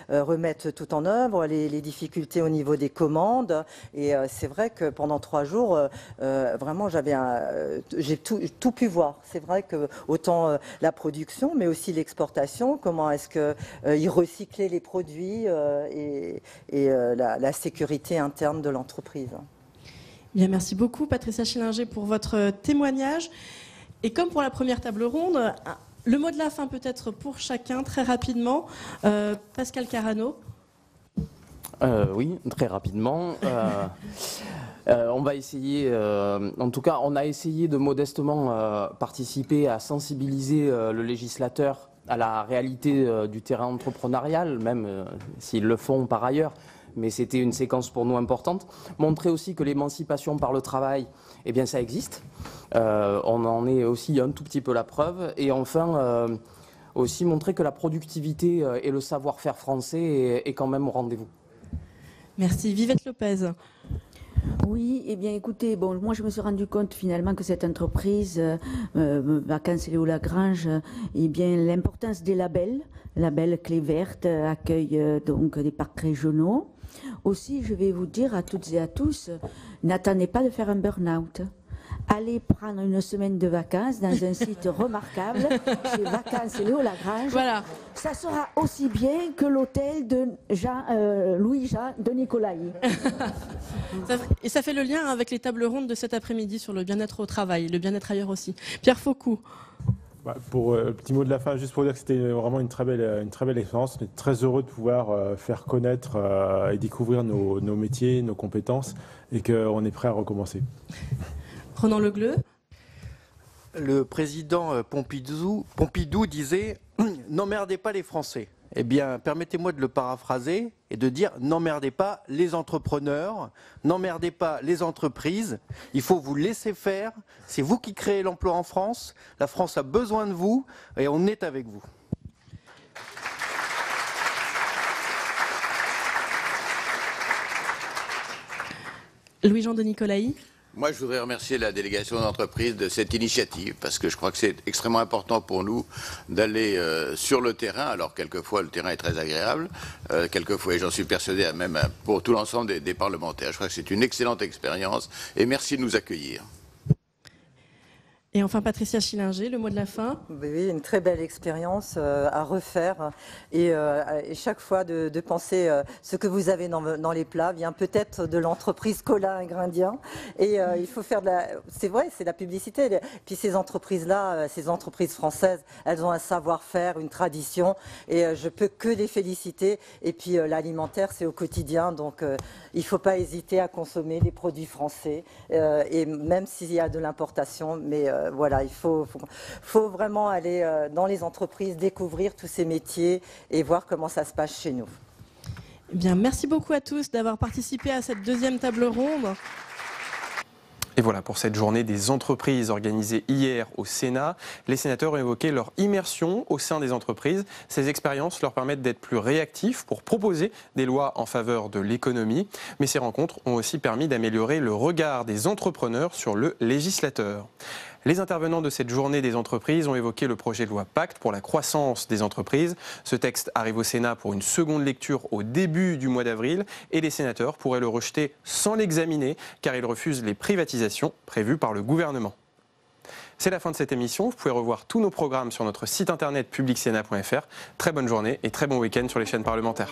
remettre tout en œuvre, les difficultés au niveau des commandes. Et c'est vrai que pendant 3 jours, vraiment, j'ai tout pu voir. C'est vrai que autant la production, mais aussi l'exportation, comment est-ce qu'ils recyclaient les produits et la sécurité interne de l'entreprise. Bien, merci beaucoup Patricia Schillinger pour votre témoignage. Et comme pour la première table ronde, Le mot de la fin peut-être pour chacun, très rapidement. Pascal Carano. Oui, très rapidement. On va essayer, en tout cas, on a essayé de modestement participer à sensibiliser le législateur à la réalité du terrain entrepreneurial, même s'ils le font par ailleurs. Mais c'était une séquence pour nous importante. Montrer aussi que l'émancipation par le travail, eh bien, ça existe. On en est aussi un tout petit peu la preuve. Et enfin, aussi montrer que la productivité et le savoir-faire français est quand même au rendez-vous. Merci. Vivette Lopez. Oui, eh bien écoutez, bon, moi je me suis rendu compte finalement que cette entreprise, Vacances Léo Lagrange, eh bien l'importance des labels, label Clé Verte accueille donc des parcs régionaux. Aussi, je vais vous dire à toutes et à tous, n'attendez pas de faire un burn-out. Allez prendre une semaine de vacances dans un site remarquable chez Vacances Léo Lagrange. Voilà. Ça sera aussi bien que l'hôtel de Louis-Jean de Nicolaï. Et ça fait le lien avec les tables rondes de cet après-midi sur le bien-être au travail, le bien-être ailleurs aussi. Pierre Faucou. Pour le petit mot de la fin, juste pour dire que c'était vraiment une très belle expérience. On est très heureux de pouvoir faire connaître et découvrir nos métiers, nos compétences, et qu'on est prêt à recommencer. Ronan Le Gleu. Le président Pompidou disait « N'emmerdez pas les Français ». Eh bien, permettez-moi de le paraphraser et de dire « N'emmerdez pas les entrepreneurs, n'emmerdez pas les entreprises, il faut vous laisser faire, c'est vous qui créez l'emploi en France, la France a besoin de vous et on est avec vous ». Louis-Jean de Nicolaï. Moi, je voudrais remercier la délégation d'entreprise de cette initiative, parce que je crois que c'est extrêmement important pour nous d'aller sur le terrain. Alors, quelquefois, le terrain est très agréable, quelquefois, et j'en suis persuadé, même pour tout l'ensemble des parlementaires. Je crois que c'est une excellente expérience, et merci de nous accueillir. Et enfin, Patricia Schillinger, le mot de la fin. Oui, une très belle expérience à refaire. Et chaque fois de penser ce que vous avez dans les plats vient peut-être de l'entreprise Colin Ingrédients. Et il faut faire de la... C'est vrai, c'est de la publicité. Puis ces entreprises-là, ces entreprises françaises, elles ont un savoir-faire, une tradition. Et je peux que les féliciter. Et puis l'alimentaire, c'est au quotidien. Donc il ne faut pas hésiter à consommer des produits français. Et même s'il y a de l'importation, mais... voilà, il faut vraiment aller dans les entreprises, découvrir tous ces métiers et voir comment ça se passe chez nous. Eh bien, merci beaucoup à tous d'avoir participé à cette deuxième table ronde. Et voilà pour cette journée des entreprises organisée hier au Sénat. Les sénateurs ont évoqué leur immersion au sein des entreprises. Ces expériences leur permettent d'être plus réactifs pour proposer des lois en faveur de l'économie. Mais ces rencontres ont aussi permis d'améliorer le regard des entrepreneurs sur le législateur. Les intervenants de cette journée des entreprises ont évoqué le projet de loi Pacte pour la croissance des entreprises. Ce texte arrive au Sénat pour une seconde lecture au début du mois d'avril et les sénateurs pourraient le rejeter sans l'examiner car ils refusent les privatisations prévues par le gouvernement. C'est la fin de cette émission. Vous pouvez revoir tous nos programmes sur notre site internet publicsénat.fr. Très bonne journée et très bon week-end sur les chaînes parlementaires.